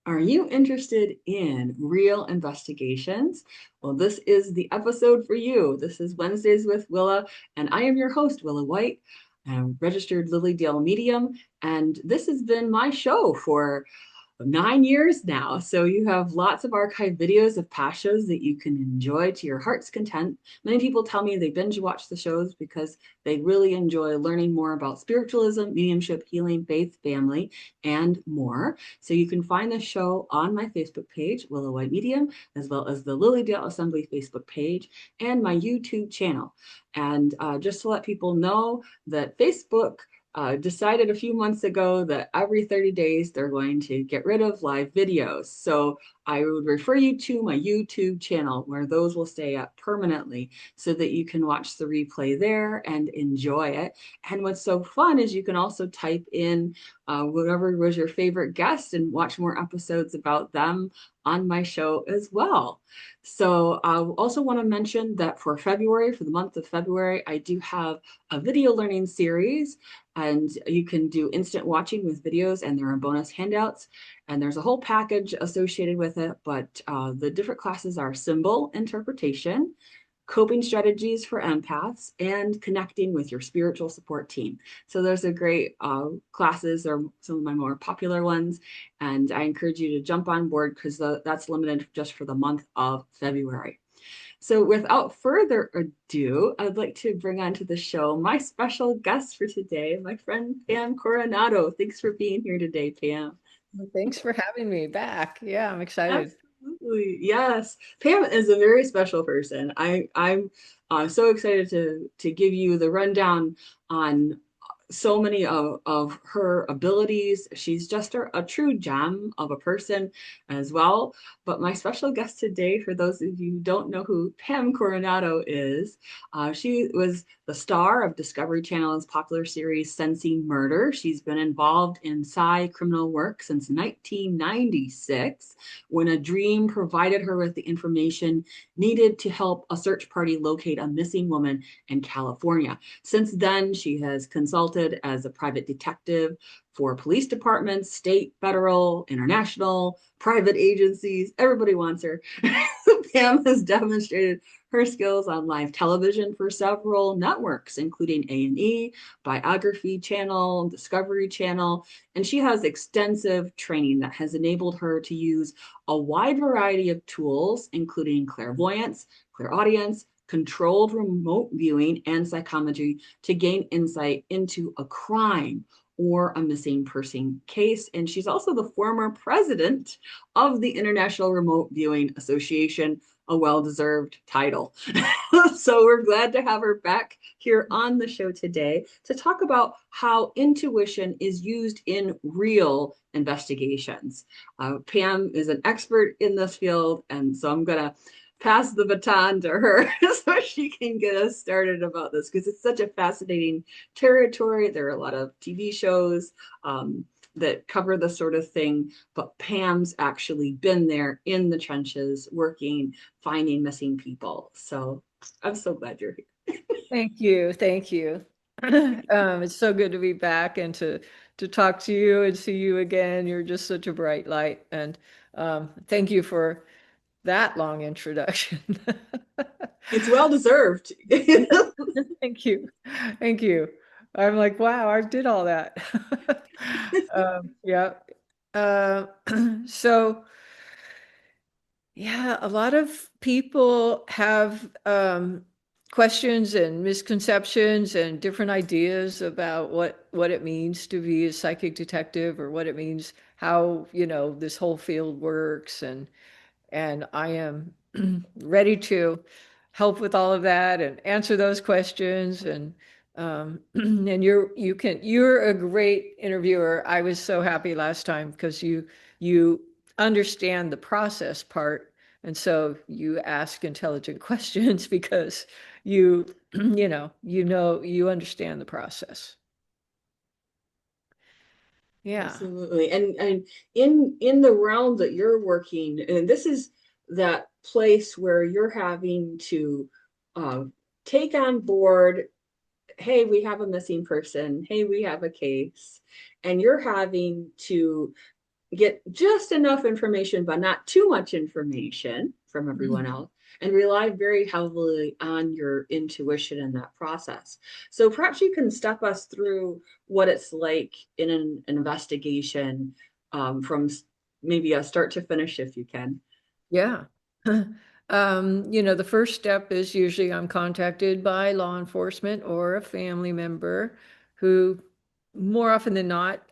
Are you interested in real investigations? Well, this is the episode for you. This is Wednesdays with Willa, and I am your host, Willa White. I'm a registered Lily Dale medium, and this has been my show for 9 years now. So you have lots of archive videos of past shows that you can enjoy to your heart's content. Many people tell me they binge watch the shows because they really enjoy learning more about spiritualism, mediumship, healing, faith, family, and more. So you can find the show on my Facebook page, Willow White Medium, as well as the Lilydale Assembly Facebook page and my YouTube channel. And just to let people know that Facebook decided a few months ago that every 30 days they're going to get rid of live videos. So I would refer you to my YouTube channel where those will stay up permanently so that you can watch the replay there and enjoy it. And what's so fun is you can also type in whatever was your favorite guest and watch more episodes about them on my show as well. So I also want to mention that for February, for the month of February, I do have a video learning series, and you can do instant watching with videos, and there are bonus handouts, and there's a whole package associated with it. But the different classes are symbol interpretation, coping strategies for empaths, and connecting with your spiritual support team. So there's a great classes, or some of my more popular ones, and I encourage you to jump on board because that's limited just for the month of February. So without further ado, I'd like to bring onto the show my special guest for today, my friend Pam Coronado. Thanks for being here today, Pam. Well, thanks for having me back. Yeah, I'm excited. Absolutely. Yes. Pam is a very special person. I'm so excited to give you the rundown on so many of her abilities. She's just a true gem of a person as well. But my special guest today, for those of you who don't know who Pam Coronado is, she was the star of Discovery Channel's popular series Sensing Murder. She's been involved in Psy criminal work since 1996, when a dream provided her with the information needed to help a search party locate a missing woman in California. Since then, she has consulted as a private detective for police departments, state, federal, international, private agencies. Everybody wants her. Pam has demonstrated her skills on live television for several networks, including A&E, Biography Channel, Discovery Channel, and she has extensive training that has enabled her to use a wide variety of tools, including clairvoyance, clairaudience, controlled remote viewing, and psychometry to gain insight into a crime or a missing person case. And she's also the former president of the International Remote Viewing Association, a well-deserved title. So we're glad to have her back here on the show today to talk about how intuition is used in real investigations. Pam is an expert in this field, and so I'm going to pass the baton to her so she can get us started about this because it's such a fascinating territory. There are a lot of TV shows that cover this sort of thing, but Pam's actually been there in the trenches working, finding missing people. So I'm so glad you're here. Thank you. Thank you. It's so good to be back and to talk to you and see you again. You're just such a bright light, and thank you for that long introduction. It's well deserved. Thank you. Thank you. I'm like, wow, I did all that. Yeah. Uh, so yeah, a lot of people have questions and misconceptions and different ideas about what it means to be a psychic detective, or what it means, how, this whole field works, and I am ready to help with all of that and answer those questions. And and you're a great interviewer. I was so happy last time because you understand the process part, and so you ask intelligent questions because you you understand the process. Yeah. Absolutely. And in the realm that you're working, and this is that place where you're having to uh, take on board, hey, we have a missing person, hey, we have a case, and you're having to get just enough information, but not too much information from everyone else, and rely very heavily on your intuition in that process. So perhaps you can step us through what it's like in an investigation, from maybe a start to finish, if you can. Yeah. The first step is usually I'm contacted by law enforcement or a family member who, more often than not,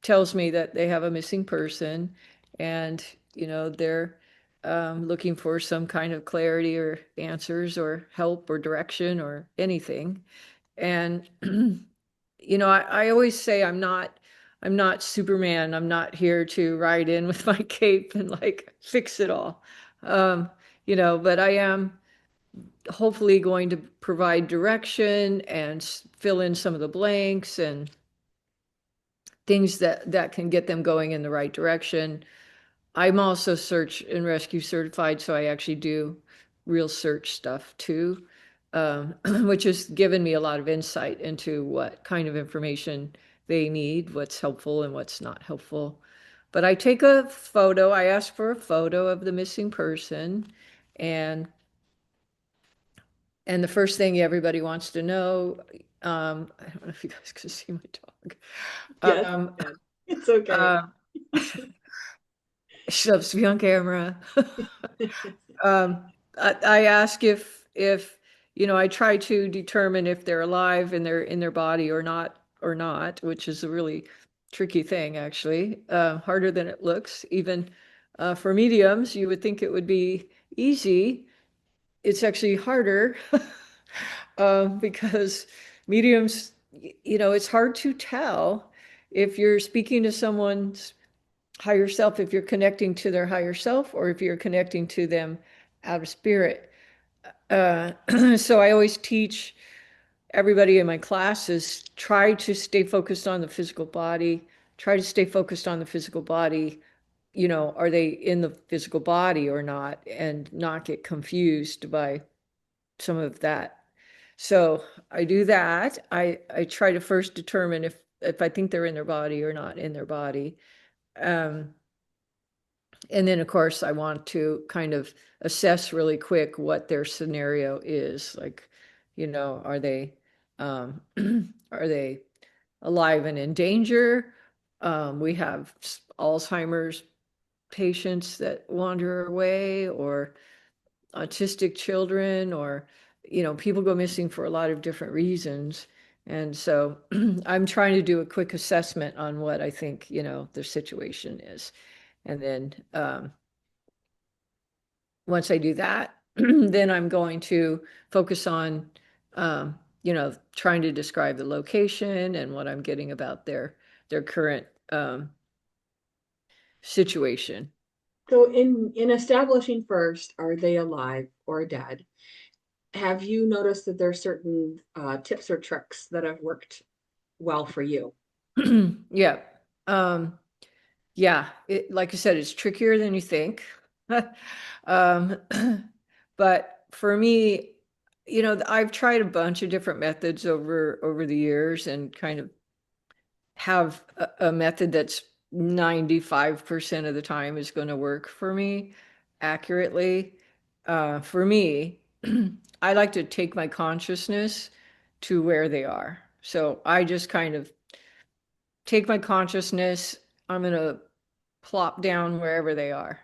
tells me that they have a missing person and, they're looking for some kind of clarity or answers or help or direction or anything. And I always say I'm not Superman. I'm not here to ride in with my cape and like fix it all. Um, but I am hopefully going to provide direction and fill in some of the blanks and things that can get them going in the right direction. I'm also search and rescue certified, so I actually do real search stuff too, which has given me a lot of insight into what kind of information they need, what's helpful and what's not helpful. But I take a photo, I ask for a photo of the missing person, and and the first thing everybody wants to know, I don't know if you guys can see my dog. Yes, yeah, it's okay. Uh, she loves to be on camera. Um, I ask if I try to determine if they're alive and they're in their body or not, which is a really tricky thing actually, harder than it looks. Even for mediums, you would think it would be easy. It's actually harder because mediums, it's hard to tell if you're speaking to someone's higher self, if you're connecting to their higher self or if you're connecting to them out of spirit. Uh, so I always teach everybody in my classes try to stay focused on the physical body, try to stay focused on the physical body. Are they in the physical body or not? And not get confused by some of that. So I do that. I try to first determine if I think they're in their body or not in their body. Um, And then, of course, I want to kind of assess really quick what their scenario is. Like, are they um, are they alive and in danger? We have Alzheimer's patients that wander away, or autistic children, or people go missing for a lot of different reasons. And so, I'm trying to do a quick assessment on what I think their situation is, and then. Once I do that, then I'm going to focus on, trying to describe the location and what I'm getting about their current situation. So in establishing first, are they alive or dead? Have you noticed that there's certain tips or tricks that have worked well for you? Yeah. Um, yeah. Like I said, it's trickier than you think. Um, but for me, I've tried a bunch of different methods over the years and kind of have a method that's 95% of the time is going to work for me accurately. For me, I like to take my consciousness to where they are. So I just kind of take my consciousness, I'm going to plop down wherever they are.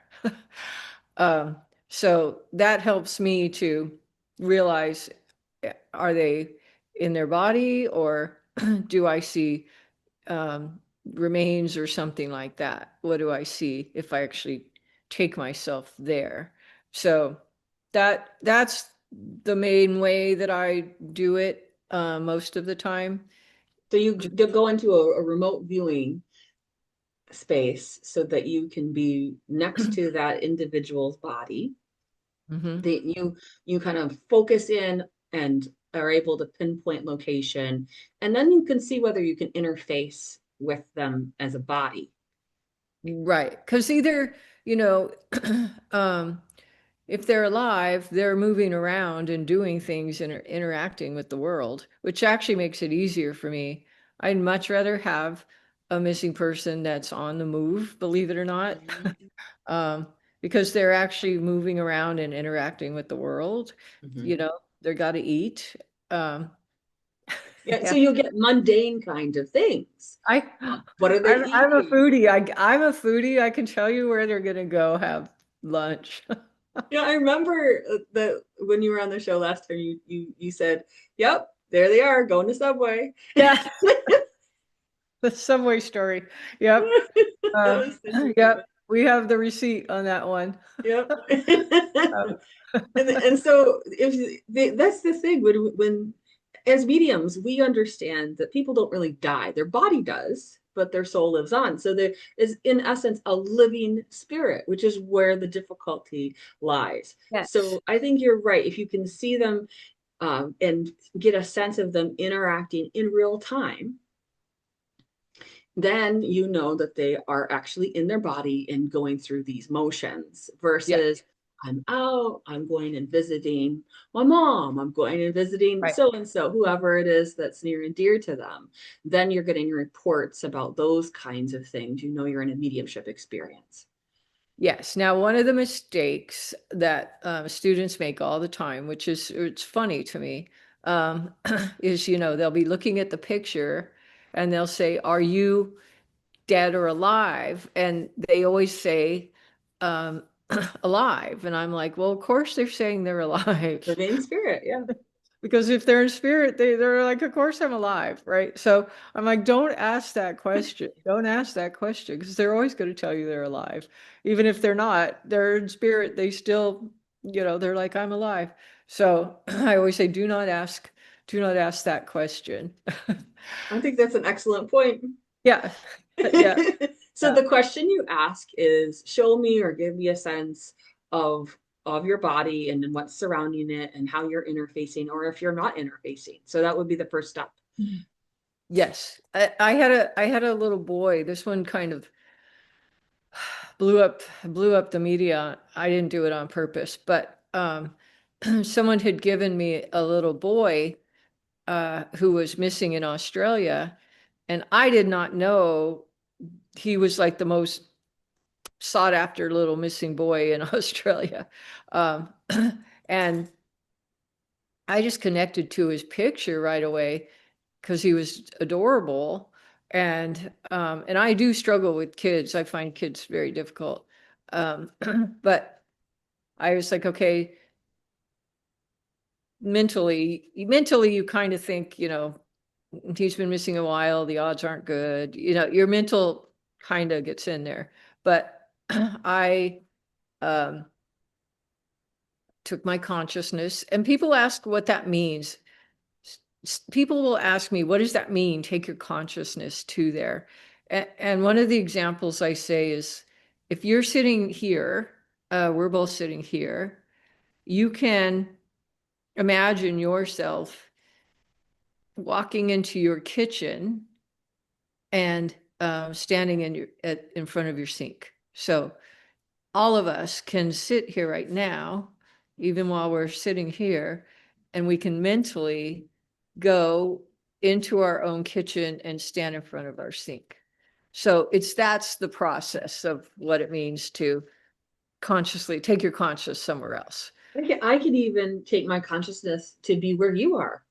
um, so that helps me to realize, are they in their body, or do I see um, remains or something like that? What do I see if I actually take myself there? So that's the main way that I do it most of the time. So you go into a remote viewing space so that you can be next to that individual's body. Mhm. That you kind of focus in and are able to pinpoint location, and then you can see whether you can interface with them as a body. Right. Because either, you know, um, if they're alive, they're moving around and doing things and interacting with the world, which actually makes it easier for me. I'd much rather have a missing person that's on the move, believe it or not. Mhm. um, because they're actually moving around and interacting with the world. Mhm. You know, they got to eat. Um, Yeah, so yeah, you'll get mundane kind of things. I, What are they I'm a eating? foodie. I'm a foodie. I can tell you where they're gonna go have lunch. Yeah, I remember that when you were on the show last time, you said, "Yep, there they are, going to Subway." Yeah, the Subway story. Yep. That was such a good one. Yep. We have the receipt on that one. Yep. Um, And so if that's the thing when as mediums we understand that people don't really die. Their body does, but their soul lives on. So there is in essence a living spirit, which is where the difficulty lies. yes. So I think you're right. If you can see them and get a sense of them interacting in real time, then you know that they are actually in their body and going through these motions Yeah. versus I'm out, I'm going and visiting my mom, I'm going and visiting Right. so and so, whoever it is that's near and dear to them. Then you're getting reports about those kinds of things. You know, you're in a mediumship experience. Yes. Now, one of the mistakes that students make all the time, which is it's funny to me, is they'll be looking at the picture and they'll say, "Are you dead or alive?" And they always say, um, "Alive." And I'm like, "Well, of course they're saying they're alive." Living spirit, yeah. Because if they're in spirit, they're like, of course I'm alive, right? So I'm like, don't ask that question. Don't ask that question because they're always going to tell you they're alive. Even if they're not, they're in spirit, they still, they're like, I'm alive. So I always say, do not ask that question. I think that's an excellent point. Yeah. Yeah. So Yeah. the question you ask is show me or give me a sense of of your body and then what's surrounding it and how you're interfacing or if you're not interfacing. So that would be the first step. Yes. I had a little boy. This one kind of blew up the media. I didn't do it on purpose, but someone had given me a little boy who was missing in Australia, and I did not know he was like the most sought after little missing boy in Australia. Um, and I just connected to his picture right away because he was adorable. And I do struggle with kids. I find kids very difficult. Um, but I was like, okay, mentally, you kind of think, he's been missing a while. The odds aren't good. Your mental kind of gets in there. But I um, took my consciousness, and people ask what that means. People will ask me, what does that mean? Take your consciousness to there. And one of the examples I say is if you're sitting here, we're both sitting here, you can imagine yourself walking into your kitchen and standing in front of your sink. So all of us can sit here right now, even while we're sitting here, and we can mentally go into our own kitchen and stand in front of our sink. So that's the process of what it means to consciously take your conscious somewhere else. I could even take my consciousness to be where you are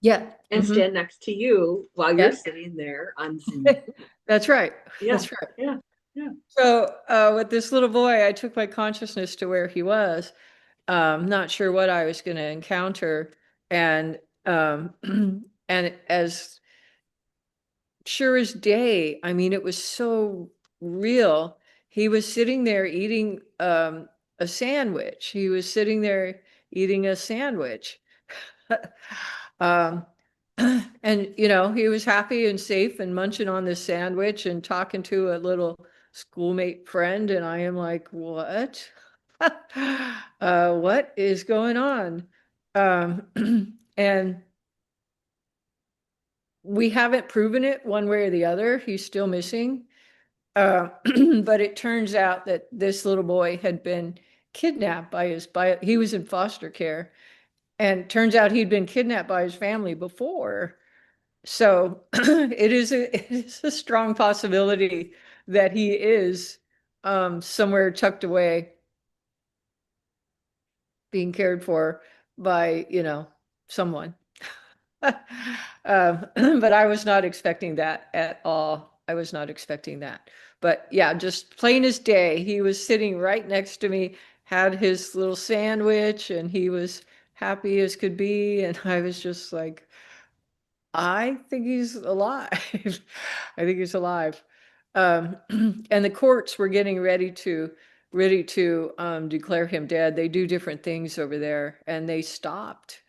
Yeah. and stand next to you while you're Yeah. sitting there on Zoom. That's right. Yeah, That's right. yeah, yeah. So with this little boy, I took my consciousness to where he was, not sure what I was going to encounter, and and as sure as day, I mean, it was so real. He was sitting there eating a sandwich. He was sitting there eating a sandwich. um, and he was happy and safe and munching on this sandwich and talking to a little schoolmate friend, and I am like, what? What is going on? And we haven't proven it one way or the other. He's still missing. Uh, but it turns out that this little boy had been kidnapped he was in foster care, and turns out he'd been kidnapped by his family before. So it is a strong possibility that he is somewhere tucked away, being cared for by, someone. But I was not expecting that at all. I was not expecting that. But yeah, just plain as day, he was sitting right next to me, had his little sandwich, and he was happy as could be. And I was just like, I think he's alive. I think he's alive. Um, and the courts were getting ready to declare him dead. They do different things over there, and they stopped.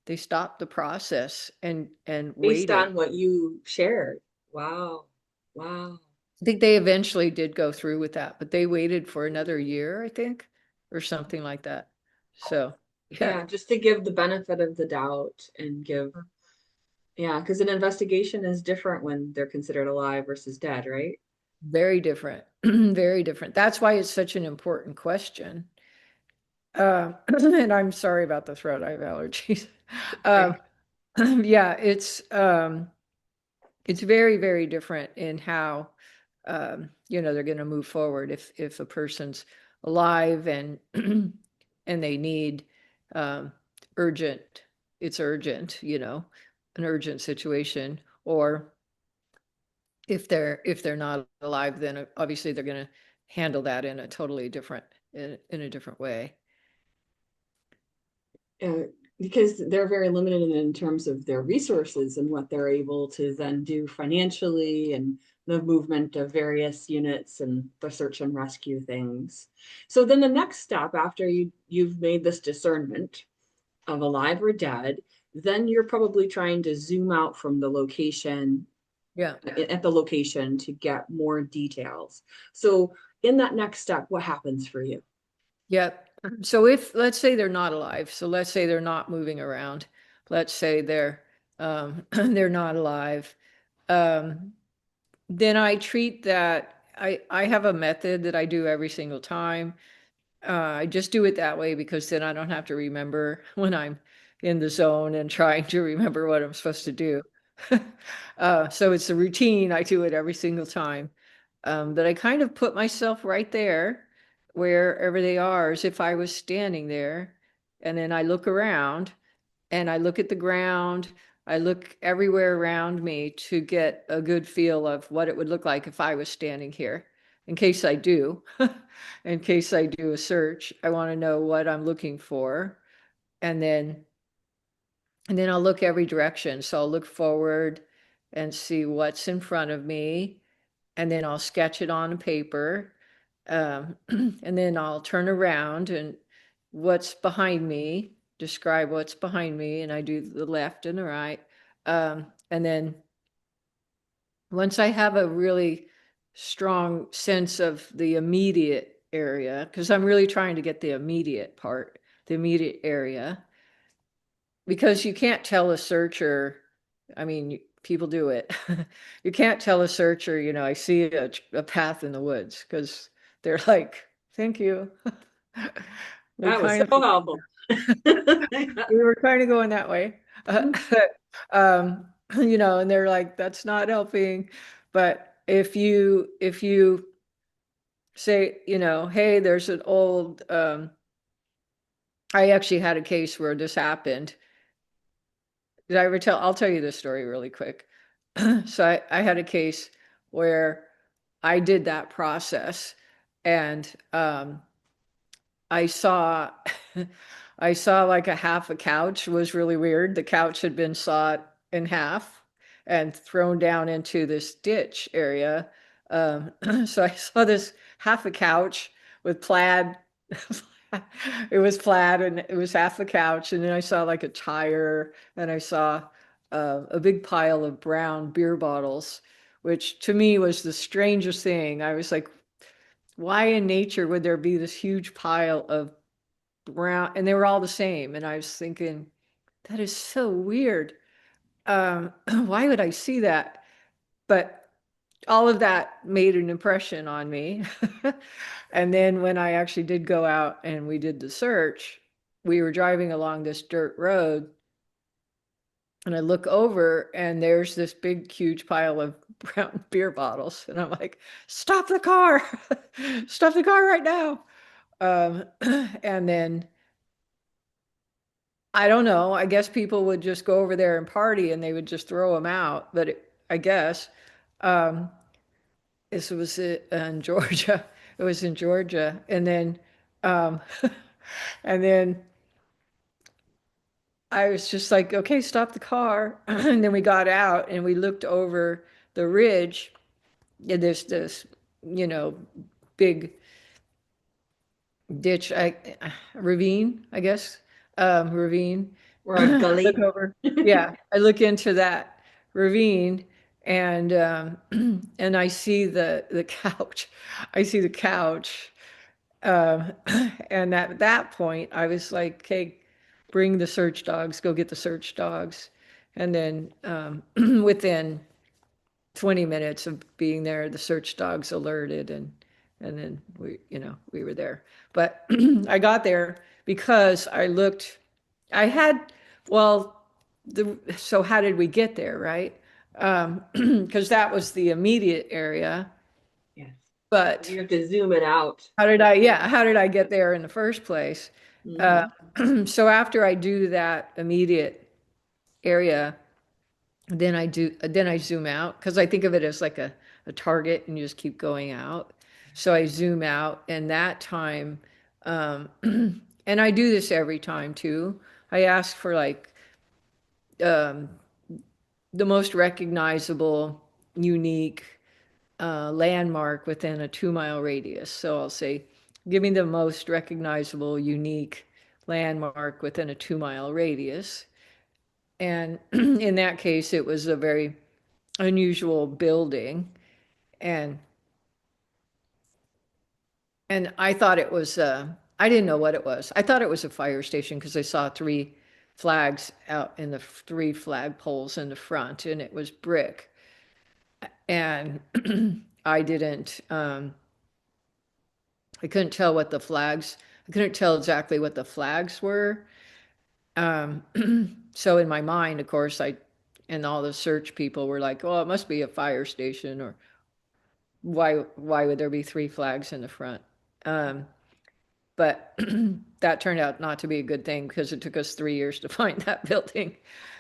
They stopped the process and Based waited. on what you shared. Wow. Wow. I think they eventually did go through with that, but they waited for another year, I think, or something like that. So, yeah, Yeah, just to give the benefit of the doubt and give, yeah, because an investigation is different when they're considered alive versus dead, right? very different. Very different. That's why it's such an important question. And I'm sorry about the throat. I have allergies. Um, Okay. yeah, it's very, very different in how they're going to move forward if a person's alive and and they need um, urgent, it's urgent, an urgent situation, or if they're not alive, then obviously they're going to handle that in a totally different in a different way. uh, because they're very limited in terms of their resources and what they're able to then do financially and the movement of various units and the search and rescue things. So then the next step after you've made this discernment of alive or dead, then you're probably trying to zoom out from the location Yeah. at the location to get more details. So in that next step, what happens for you? Yep. So if let's say they're not alive, so let's say they're not moving around, let's say they're they're not alive, um, then I treat that. I have a method that I do every single time. I just do it that way because then I don't have to remember when I'm in the zone and trying to remember what I'm supposed to do. So it's a routine. I do it every single time. But I kind of put myself right there, wherever they are, as if I was standing there. And then I look around and I look at the ground. I look everywhere around me to get a good feel of what it would look like if I was standing here. In case I do, in case I do a search, I want to know what I'm looking for. And then I'll look every direction. So I'll look forward and see what's in front of me, and then I'll sketch it on paper. And then I'll turn around and what's behind me, describe what's behind me, and I do the left and the right. And then once I have a really strong sense of the immediate area, because I'm really trying to get the immediate part, the immediate area, because you can't tell a searcher, I mean, people do it. You can't tell a searcher, I see a path in the woods because they're like, thank you. They That was kind so of, helpful. we were kind of going that way. Um, and they're like, that's not helping. But if you say, hey, there's an old, I actually had a case where this happened. Did I ever tell? I'll tell you this story really quick. So I had a case where I did that process, and I saw I saw like a half a couch. It was really weird. The couch had been sawed in half and thrown down into this ditch area. Um, so I saw this half a couch with plaid. It was plaid and it was half a couch. And then I saw like a tire and I saw a big pile of brown beer bottles, which to me was the strangest thing. I was like, why in nature would there be this huge pile of brown? And they were all the same. And I was thinking, that is so weird. Why would I see that? But all of that made an impression on me. And then when I actually did go out and we did the search, we were driving along this dirt road And I look over and there's this big, huge pile of brown beer bottles. And I'm like, stop the car, stop the car right now. Um, and then I don't know, I guess people would just go over there and party and they would just throw them out. But I guess um, this was in Georgia. It was in Georgia. Um, and then I was just like, okay, stop the car. And then we got out and we looked over the ridge. And there's this, you know, big ditch, ravine, I guess, ravine. Or a I look gully. over, yeah, I look into that ravine and and I see the couch. I see the couch. Um, and at that point, I was like, okay, bring the search dogs, go get the search dogs. And then within 20 minutes of being there, the search dogs alerted and then we were there. But I got there because I looked, I had, well, so how did we get there, right? Because that was the immediate area. Yes. But You have to zoom it out. how did I get there in the first place? Uh, Hmm. so after I do that immediate area, then I zoom out because I think of it as like a target and you just keep going out. So I zoom out and that time, um, and I do this every time too. I ask for like um, the most recognizable, unique landmark within a 2 mile radius. So I'll say, give me the most recognizable, unique landmark within a 2 mile radius. And in that case, it was a very unusual building. And I thought it was I didn't know what it was. I thought it was a fire station because I saw three flags out in the three flag poles in the front and it was brick. And I didn't I couldn't tell what the flags I couldn't tell exactly what the flags were. Um, so in my mind, of course, I and all the search people were like, "Oh, it must be a fire station," or why would there be three flags in the front? Um, but that turned out not to be a good thing because it took us 3 years to find that building.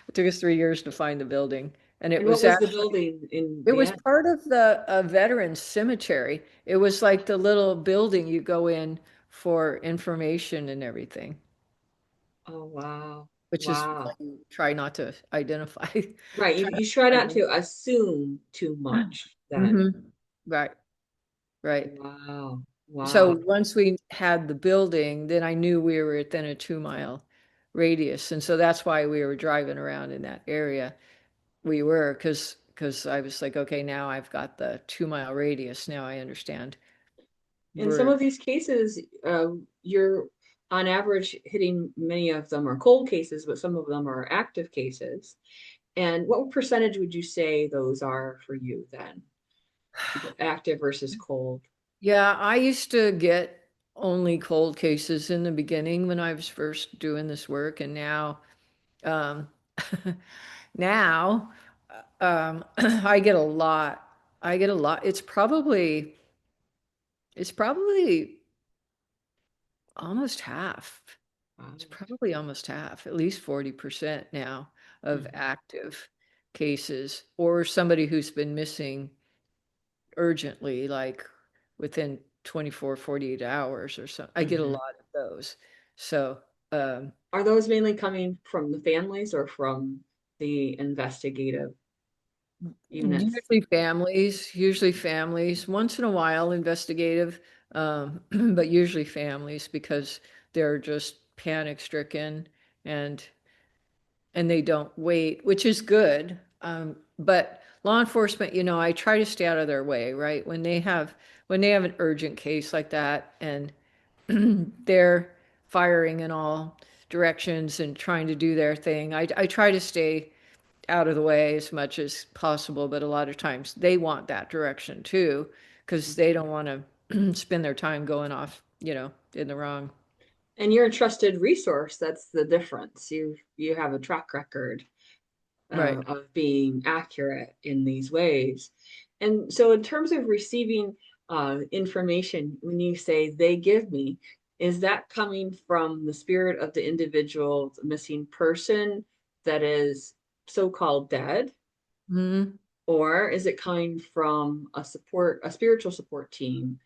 It took us 3 years to find the building, and And what was the building in it the was end? part of the veterans cemetery. It was like the little building you go in for information and everything, Oh, wow. which is why Wow. you try not to identify. Right. Try You try not not to to assume too much then. hmm Right, right. Wow. So Wow. once we had the building, then I knew we were within a 2 mile radius. And so that's why we were driving around in that area. We were, because I was like, okay, now I've got the 2 mile radius. Now I understand. In some We're of these cases, you're on average hitting many of them are cold cases, but some of them are active cases. And what percentage would you say those are for you then? Active versus cold? Yeah, I used to get only cold cases in the beginning when I was first doing this work, and now, um, now, I get a lot. I get a lot. It's probably almost half. It's Wow. probably almost half, at least 40% now of Mhm. active cases, or somebody who's been missing urgently, like within 24, 48 hours or so. I get a Mhm. lot of those. So, um, Are those mainly coming from the families or from the investigative units? usually families, once in a while investigative, but usually families because they're just panic stricken and they don't wait, which is good. But law enforcement, I try to stay out of their way, right? When they have an urgent case like that and they're firing in all directions and trying to do their thing, I try to stay out of the way as much as possible. But a lot of times they want that direction too, because they don't want to spend their time going off, in the wrong. And you're a trusted resource. That's the difference. You have a track record Right. of being accurate in these ways. And so, in terms of receiving information, when you say they give me, is that coming from the spirit of the individual missing person that is so-called dead? Mhm. Or is it coming from a spiritual support team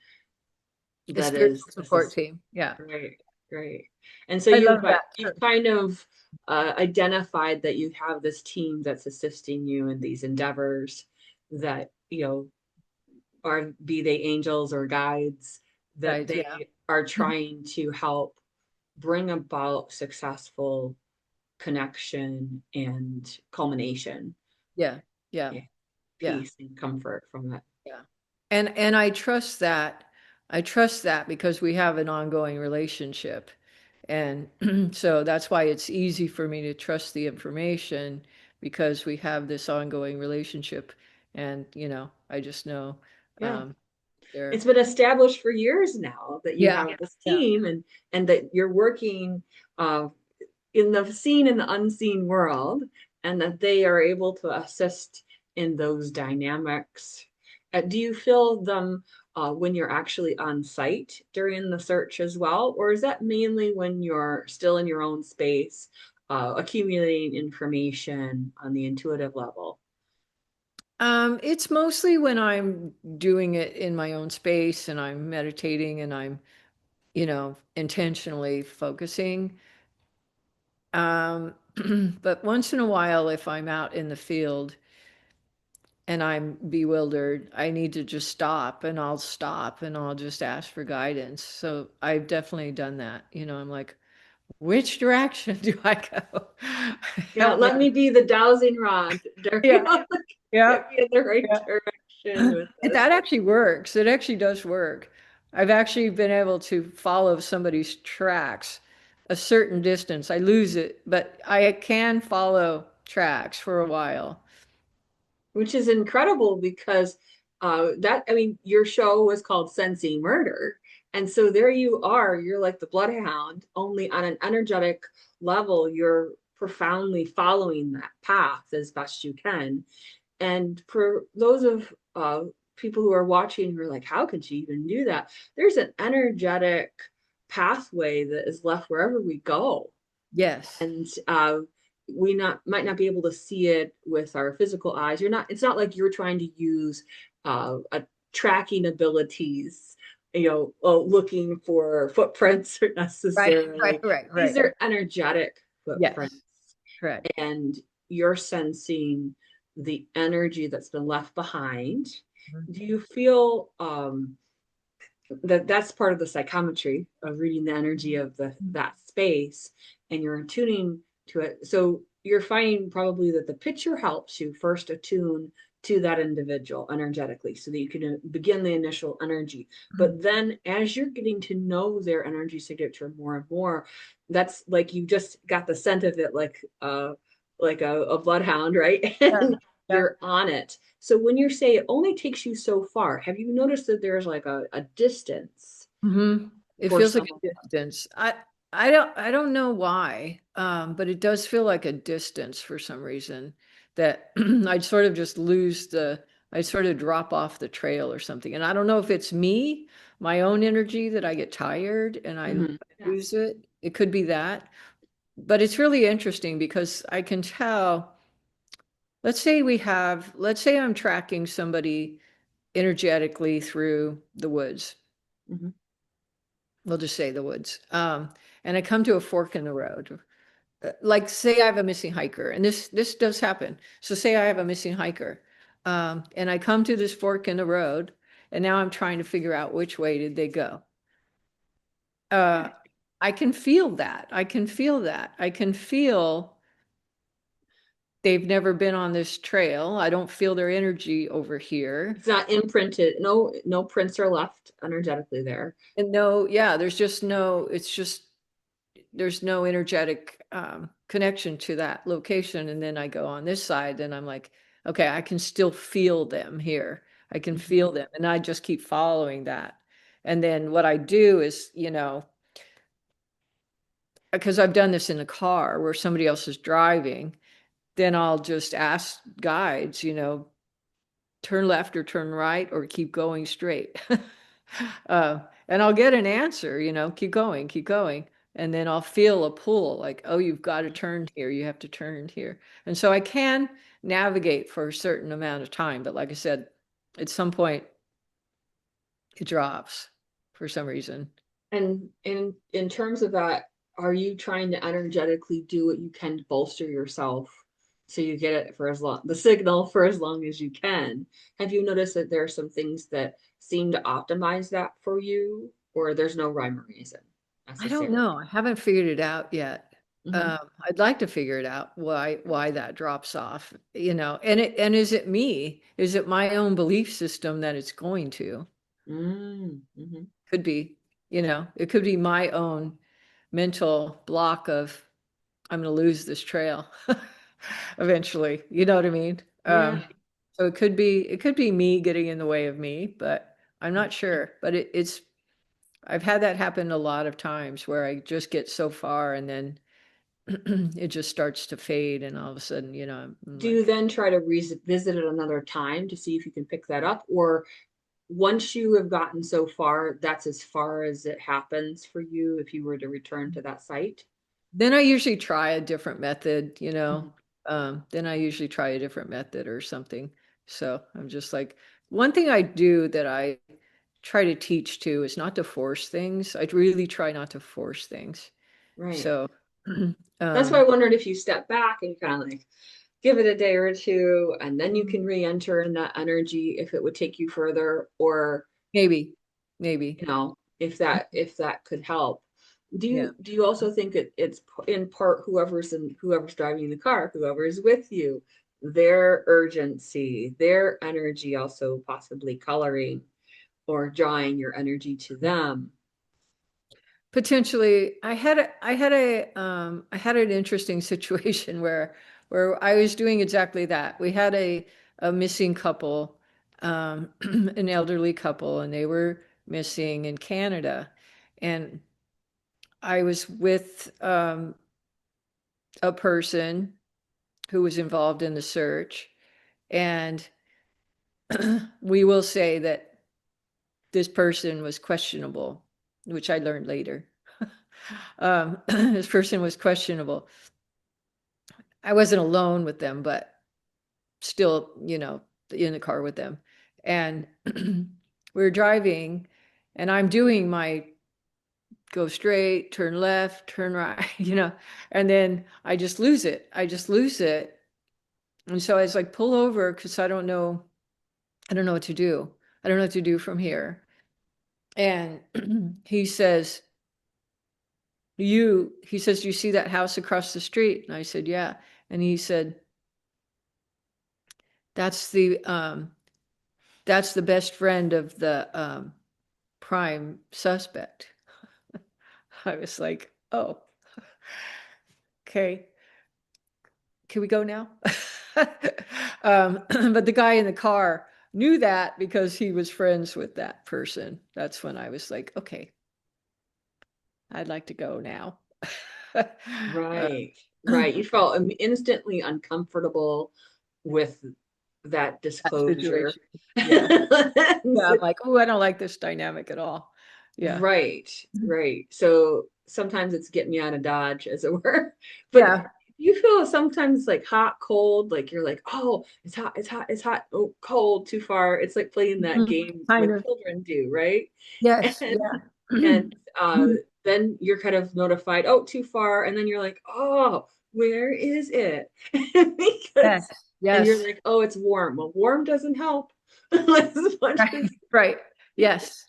A that is spiritual support team. Yeah. right, right. And so I love that you've too. kind of identified that you have this team that's assisting you in these endeavors that, are be they angels or guides, that Right. Yeah. they are trying to help bring about successful connection and culmination, Yeah. Yeah. yeah, Yeah. peace and comfort from that. Yeah. And I trust that. I trust that because we have an ongoing relationship. And so that's why it's easy for me to trust the information because we have this ongoing relationship. And, I just know Yeah. they're, It's been established for years now that you yeah, have this yeah, team and that you're working uh, in the seen and the unseen world, and that they are able to assist in those dynamics. Do you feel them when you're actually on site during the search as well, or is that mainly when you're still in your own space, accumulating information on the intuitive level? It's mostly when I'm doing it in my own space and I'm meditating and I'm, intentionally focusing. Um, but once in a while, if I'm out in the field and I'm bewildered, I need to just stop and I'll just ask for guidance. So I've definitely done that. I'm like, which direction do I go? Yeah, Help me. let me be the dowsing rod. Yeah, yeah, Get me in the right yeah. direction with this. That actually works. It actually does work. I've actually been able to follow somebody's tracks a certain distance. I lose it, but I can follow tracks for a while. Which is incredible because I mean, your show was called Sensing Murder. And so there you are, you're like the bloodhound, only on an energetic level, you're profoundly following that path as best you can. And for those of people who are watching who are like, how could she even do that? There's an energetic pathway that is left wherever we go. Yes. And we not might not be able to see it with our physical eyes. It's not like you're trying to use a tracking abilities, looking for footprints Right, right, necessarily. right, These right. are energetic footprints, Yes. Correct. and you're sensing the energy that's been left behind. Mhm. Do you feel that's part of the psychometry of reading the energy of that space, and you're attuning to it? So you're finding probably that the picture helps you first attune to that individual energetically so that you can begin the initial energy. But then as you're getting to know their energy signature more and more, that's like you just got the scent of it, like a bloodhound, right? Yeah. And Yeah. you're on it. So when you say it only takes you so far, have you noticed that there's like a distance It for feels like some of a them? distance. I don't know why, but it does feel like a distance for some reason that I'd sort of just I'd sort of drop off the trail or something. And I don't know if it's me, my own energy that I get tired and I Mhm. lose Yes. it. It could be that. But it's really interesting because I can tell, let's say I'm tracking somebody energetically through the woods. Mhm. We'll just say the woods. And I come to a fork in the road. Like say I have a missing hiker, and this does happen. So say I have a missing hiker, and I come to this fork in the road, and now I'm trying to figure out which way did they go. Uh, I can feel that. I can feel that. I can feel they've never been on this trail. I don't feel their energy over here. It's not imprinted. No prints are left energetically there. And no, yeah, there's just no, it's just there's no energetic connection to that location. And then I go on this side, and I'm like, okay, I can still feel them here. I can Mhm. feel them. And I just keep following that. And then what I do is, because I've done this in a car where somebody else is driving, then I'll just ask guides, turn left or turn right or keep going straight. And I'll get an answer, keep going, keep going. And then I'll feel a pull like, oh, you've got to turn here. You have to turn here. And so I can navigate for a certain amount of time. But like I said, at some point it drops for some reason. And in terms of that, are you trying to energetically do what you can to bolster yourself so you get it for as long the signal for as long as you can? Have you noticed that there are some things that seem to optimize that for you, or there's no rhyme or reason I don't necessarily? know. I haven't figured it out yet. Hmm. I'd like to figure it out why that drops off, and is it me? Is it my own belief system that it's going to? Mm-hmm. Could be, it could be my own mental block of I'm going to lose this trail eventually. You know what I mean? Yeah. So it could be me getting in the way of me, but I'm not sure. But it's I've had that happen a lot of times where I just get so far and then it just starts to fade, and all of a sudden, I'm Do you like, then try to revisit it another time to see if you can pick that up, or once you have gotten so far, that's as far as it happens for you if you were to return to that site? then I usually try a different method, Mhm. then I usually try a different method or something. So I'm just like, one thing I do that I try to teach too is not to force things. I really try not to force things. Right. So, That's why I um, wondered if you step back and kind of like give it a day or two, and then you mm, can re-enter in that energy if it would take you further, or maybe, maybe, if that could help. yeah. Do you also think it's in part whoever's driving the car, whoever's with you, their urgency, their energy also possibly coloring or drawing your energy to them? Potentially, I had an interesting situation where I was doing exactly that. We had a missing couple, an elderly couple, and they were missing in Canada. And I was with a person who was involved in the search, and we will say that this person was questionable, which I learned later. This person was questionable. I wasn't alone with them, but still, in the car with them. And we were driving, and I'm doing my go straight, turn left, turn right, and then I just lose it. I just lose it. And so I was like, pull over because I don't know what to do. I don't know what to do from here. And he says, you see that house across the street? And I said, yeah. And he said, that's the um, that's the best friend of the prime suspect. I was like, oh, okay, can we go now? But the guy in the car knew that because he was friends with that person. That's when I was like, okay, I'd like to go now. Right, right. You felt instantly uncomfortable with that That disclosure. situation. Yeah. Yeah. I'm like, oh, I don't like this dynamic at all. Yeah. Right, right. So sometimes it's get me out of Dodge, as it were. But Yeah. you feel sometimes like hot, cold, like you're like, oh, it's hot, it's hot, it's hot, oh, cold, too far. It's like playing that Mhm. game Kind when of. children do, right? Yes. And Yeah. and then you're kind of notified, oh, too far, and then you're like, oh, where is it? Yes. Because and you're Yes. like, oh, it's warm. Well, warm doesn't help as much Right. as Right. Yes.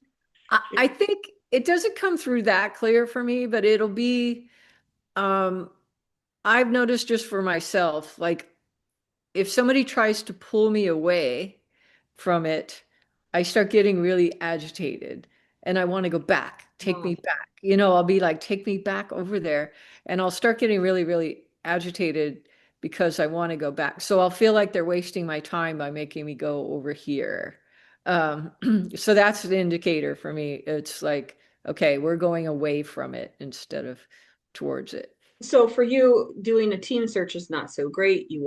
I think it doesn't come through that clear for me, but it'll be, um, I've noticed just for myself, like if somebody tries to pull me away from it, I start getting really agitated and I want to go back, take oh, me back. I'll be like, take me back over there. And I'll start getting really, really agitated because I want to go back. So I'll feel like they're wasting my time by making me go over here. Um, so that's an indicator for me. It's like, okay, we're going away from it instead of towards it. So for you, doing a team search is not so great. You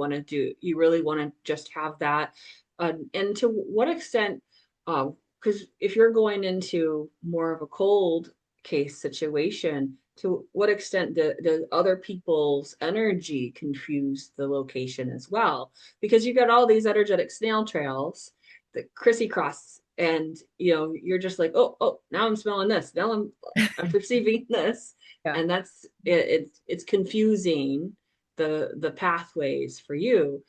really want to just have that. And to what extent, because if you're going into more of a cold case situation, to what extent do other people's energy confuse the location as well? Because you got all these energetic snail trails that crissy-cross, and you're just like, oh, now I'm smelling this. Now I'm perceiving this, Yeah. and it's confusing the pathways for you.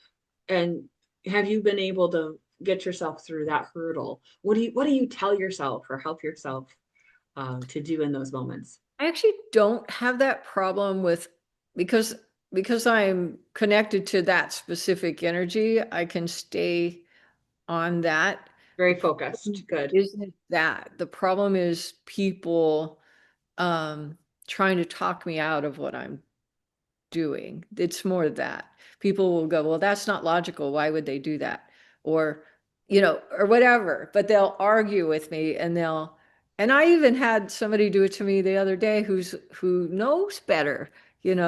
And have you been able to get yourself through that hurdle? What do you tell yourself or help yourself to do in those moments? I actually don't have that problem with because because I'm connected to that specific energy, I can stay on that. The Very focused. problem Good. isn't that. The problem is people trying to talk me out of what I'm doing. It's more that people will go, well, that's not logical. Why would they do that? Or, or whatever. But they'll argue with me and I even had somebody do it to me the other day who knows better,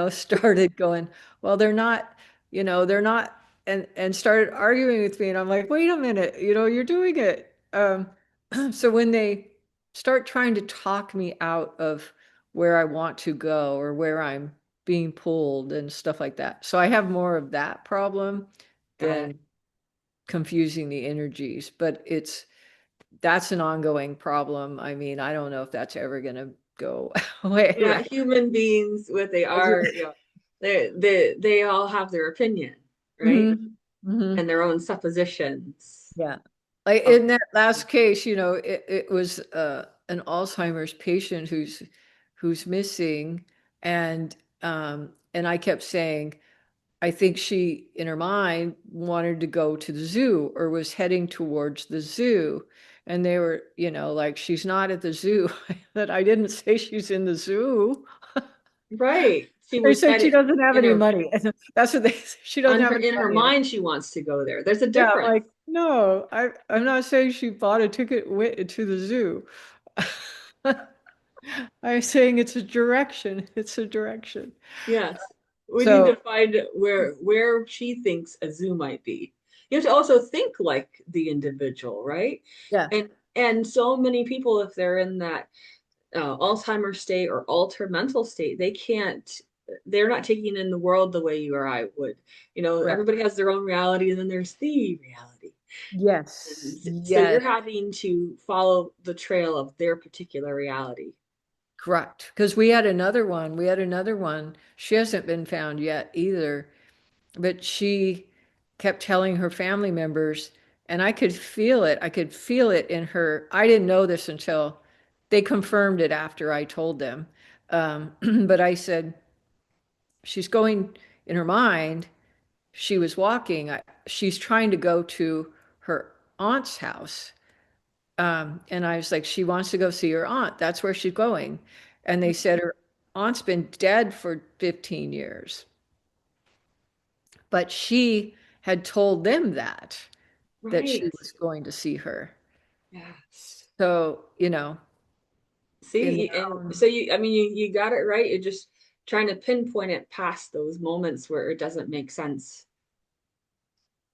started going, well, they're not, and started arguing with me. And I'm like, wait a minute, you're doing it. So when they start trying to talk me out of where I want to go or where I'm being pulled and stuff like that. So I have more of that problem Got it. than confusing the energies, but that's an ongoing problem. I mean, I don't know if that's ever going to go away, Yeah, right? human beings, what they are, they all have their opinion, right? Hmm. Hmm. And their own suppositions. Yeah. Like Of in that last case, it was an Alzheimer's patient who's missing, and I kept saying, I think she, in her mind, wanted to go to the zoo or was heading towards the zoo. And they were, like, she's not at the zoo. That I didn't say she's in the zoo. right. She They was said she headed doesn't have in any her money. That's what they, she doesn't on have her any in her money. mind she wants to go there. There's a Yeah, I'm difference. like, no, I'm not saying she bought a ticket to the zoo. I'm saying it's a direction. It's a direction. Yes. We need to So, find where she thinks a zoo might be. You have to also think like the individual, right? yeah, And so many people, if they're in that Alzheimer's state or altered mental state, they're not taking in the world the way you or I would. correct. Everybody has their own reality, and then there's the reality. Yes, And so you're yes. having to follow the trail of their particular reality. Correct. Because we had another one. We had another one. She hasn't been found yet either, but she kept telling her family members, and I could feel it. I could feel it in her. I didn't know this until they confirmed it after I told them. But I said, she's going in her mind. She was walking. She's trying to go to her aunt's house. And I was like, she wants to go see her aunt. That's where she's going. And they said her aunt's been dead for 15 years. But she had told them that she Right. was going to see her. Yes. So, in See, their and own, so I mean, you got it right. You're just trying to pinpoint it past those moments where it doesn't make sense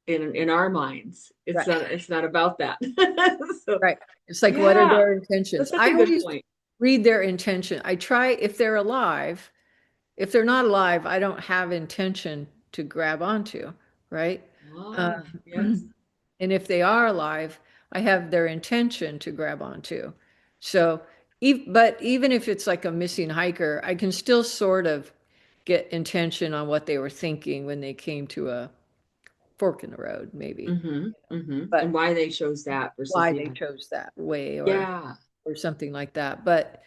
in our minds. It's right, not it's not about that. So right. It's like, what are yeah, their that's intentions? such I a good always point. read their intention. I try, if they're alive, if they're not alive, I don't have intention to grab onto, right? Ah, yes. Um, and if they are alive, I have their intention to grab onto. So, but even if it's like a missing hiker, I can still sort of get intention on what they were thinking when they came to a fork in the road, maybe, And but why they chose that versus why the they other. chose that way Yeah, or something like that. But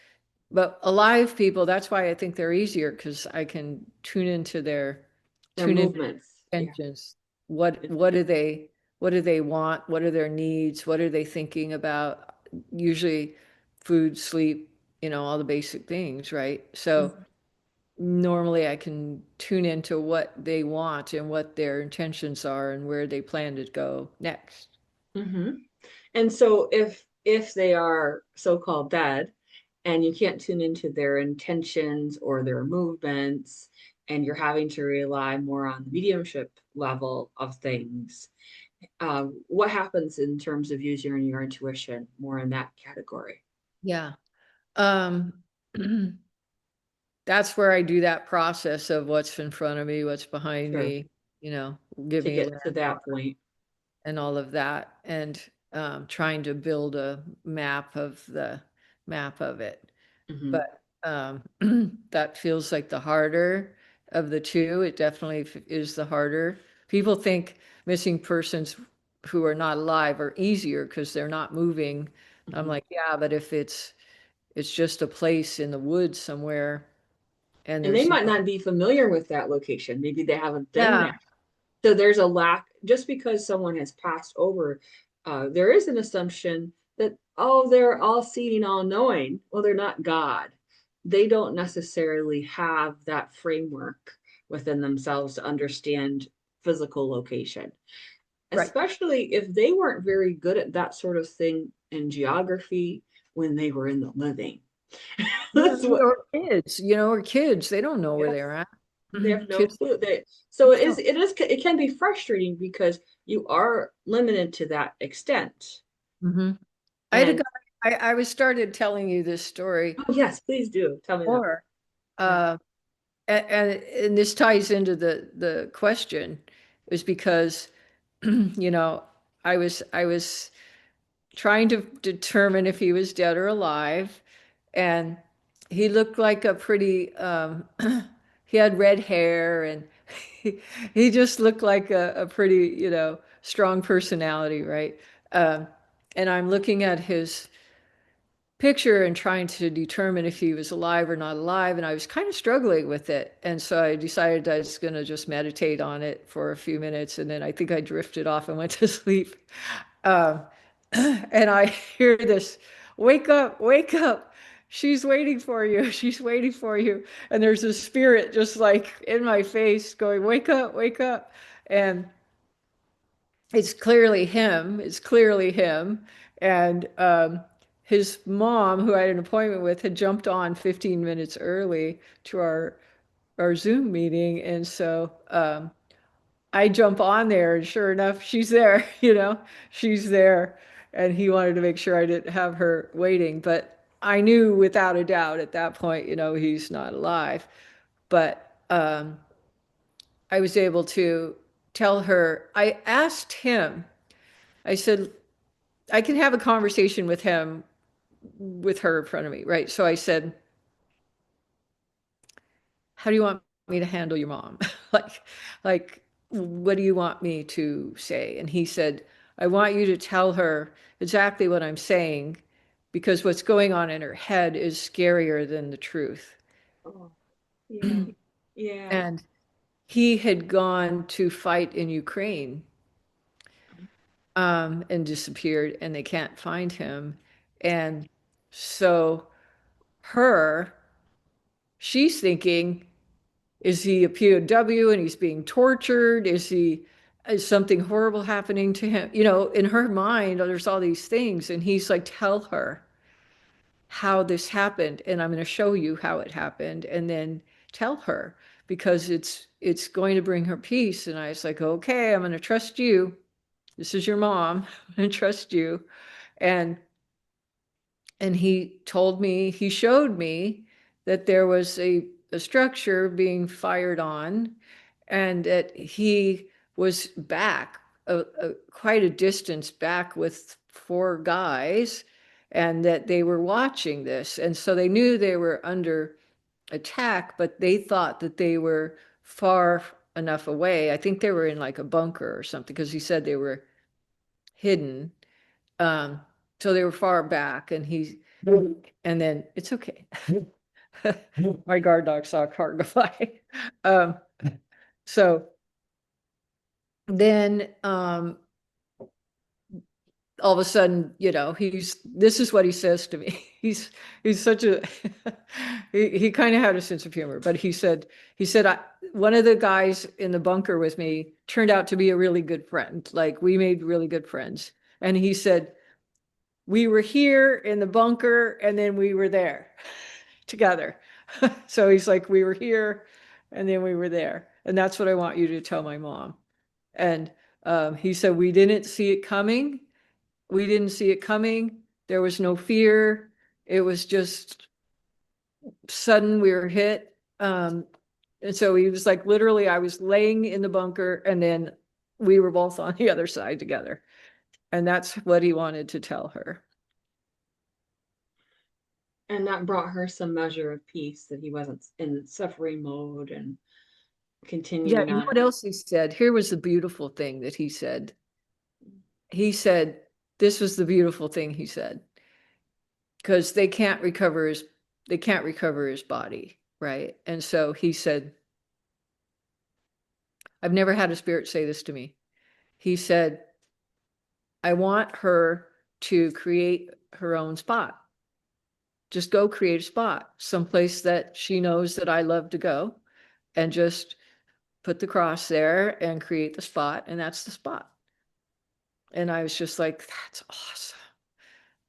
alive people, that's why I think they're easier because I can their tune into movements. their Yeah. intentions. It's What do they want? What are their needs? What are they thinking about? Usually food, sleep, all the basic things, right? So mhm, normally I can tune into what they want and what their intentions are and where they plan to go next. mhm. And so if they are so-called dead, and you can't tune into their intentions or their movements, and you're having to rely more on the mediumship level of things. What happens in terms of using your intuition more in that category? Yeah. Um, that's where I do that process of what's in front of me, what's behind Sure. me, you know, give To me a get to that landmark point. and all of that, and trying to build a map of it. Hmm. But that feels like the harder of the two. It definitely is the harder. People think missing persons who are not alive are easier because they're not moving. I'm Hmm. like, yeah, but if it's just a place in the woods somewhere and And they there's might no, not be familiar with that location. Maybe they haven't been yeah. there. So there's a lack, just because someone has passed over, there is an assumption that, oh, they're all seeing, all knowing. Well, they're not God. They don't necessarily have that framework within themselves to understand physical location, Right. especially if they weren't very good at that sort of thing in geography when they were in the living. That's what, Or kids, or kids, they don't know where yes, they're at. they have no Kids, clue. So kids don't. it can be frustrating because you are limited to that extent. Mhm. I had a And guy, I was started telling you this story oh yes, please do tell me that. before. Yeah. Uh, and this ties into the question, is because I was trying to determine if he was dead or alive, and he looked like a pretty he had red hair, and he just looked like a pretty strong personality, right? um, and I'm looking at his picture and trying to determine if he was alive or not alive. And I was kind of struggling with it. And so I decided I was going to just meditate on it for a few minutes. And then I think I drifted off and went to sleep. Um, and I hear this, wake up, wake up. She's waiting for you. She's waiting for you. And there's a spirit just like in my face going, wake up, wake up. And it's clearly him. It's clearly him. And his mom, who I had an appointment with, had jumped on 15 minutes early to our Zoom meeting. And so I jump on there, and sure enough, she's there, she's there. And he wanted to make sure I didn't have her waiting. But I knew without a doubt at that point, he's not alive. But I was able to tell her, I asked him, I said, I can have a conversation with him with her in front of me, right? So I said, how do you want me to handle your mom? like, like, what do you want me to say? And he said, I want you to tell her exactly what I'm saying because what's going on in her head is scarier than the truth. Oh, yeah. Yeah. And he had gone to fight in Ukraine, and disappeared, and they can't find him. And so her, she's thinking, is he a POW and he's being tortured? Is something horrible happening to him? In her mind, there's all these things. And he's like, tell her how this happened, and I'm going to show you how it happened, and then tell her because it's going to bring her peace. And I was like, okay, I'm going to trust you. This is your mom. I'm going to trust you. And he told me, he showed me that there was a structure being fired on, and that he was back quite a distance back with four guys, and that they were watching this. And so they knew they were under attack, but they thought that they were far enough away. I think they were in like a bunker or something because he said they were hidden. Um, so they were far back, and then it's okay. My guard dog saw a car go by. Um, so then all of a sudden, this is what he says to me. He's such a he kind of had a sense of humor, but he said one of the guys in the bunker with me turned out to be a really good friend. Like we made really good friends. And he said, we were here in the bunker and then we were there together. So he's like, we were here and then we were there. And that's what I want you to tell my mom. And he said, we didn't see it coming. We didn't see it coming. There was no fear. It was just sudden we were hit. And so he was like, literally, I was laying in the bunker and then we were both on the other side together. And that's what he wanted to tell her. And that brought her some measure of peace that he wasn't in suffering mode and Yeah, continuing you know on. what else he said? Here was the beautiful thing that he said. He said, this was the beautiful thing he said, because they can't recover his body, right? And so he said, I've never had a spirit say this to me. He said, I want her to create her own spot. Just go create a spot, someplace that she knows that I love to go, and just put the cross there and create the spot, and that's the spot. And I was just like, that's awesome.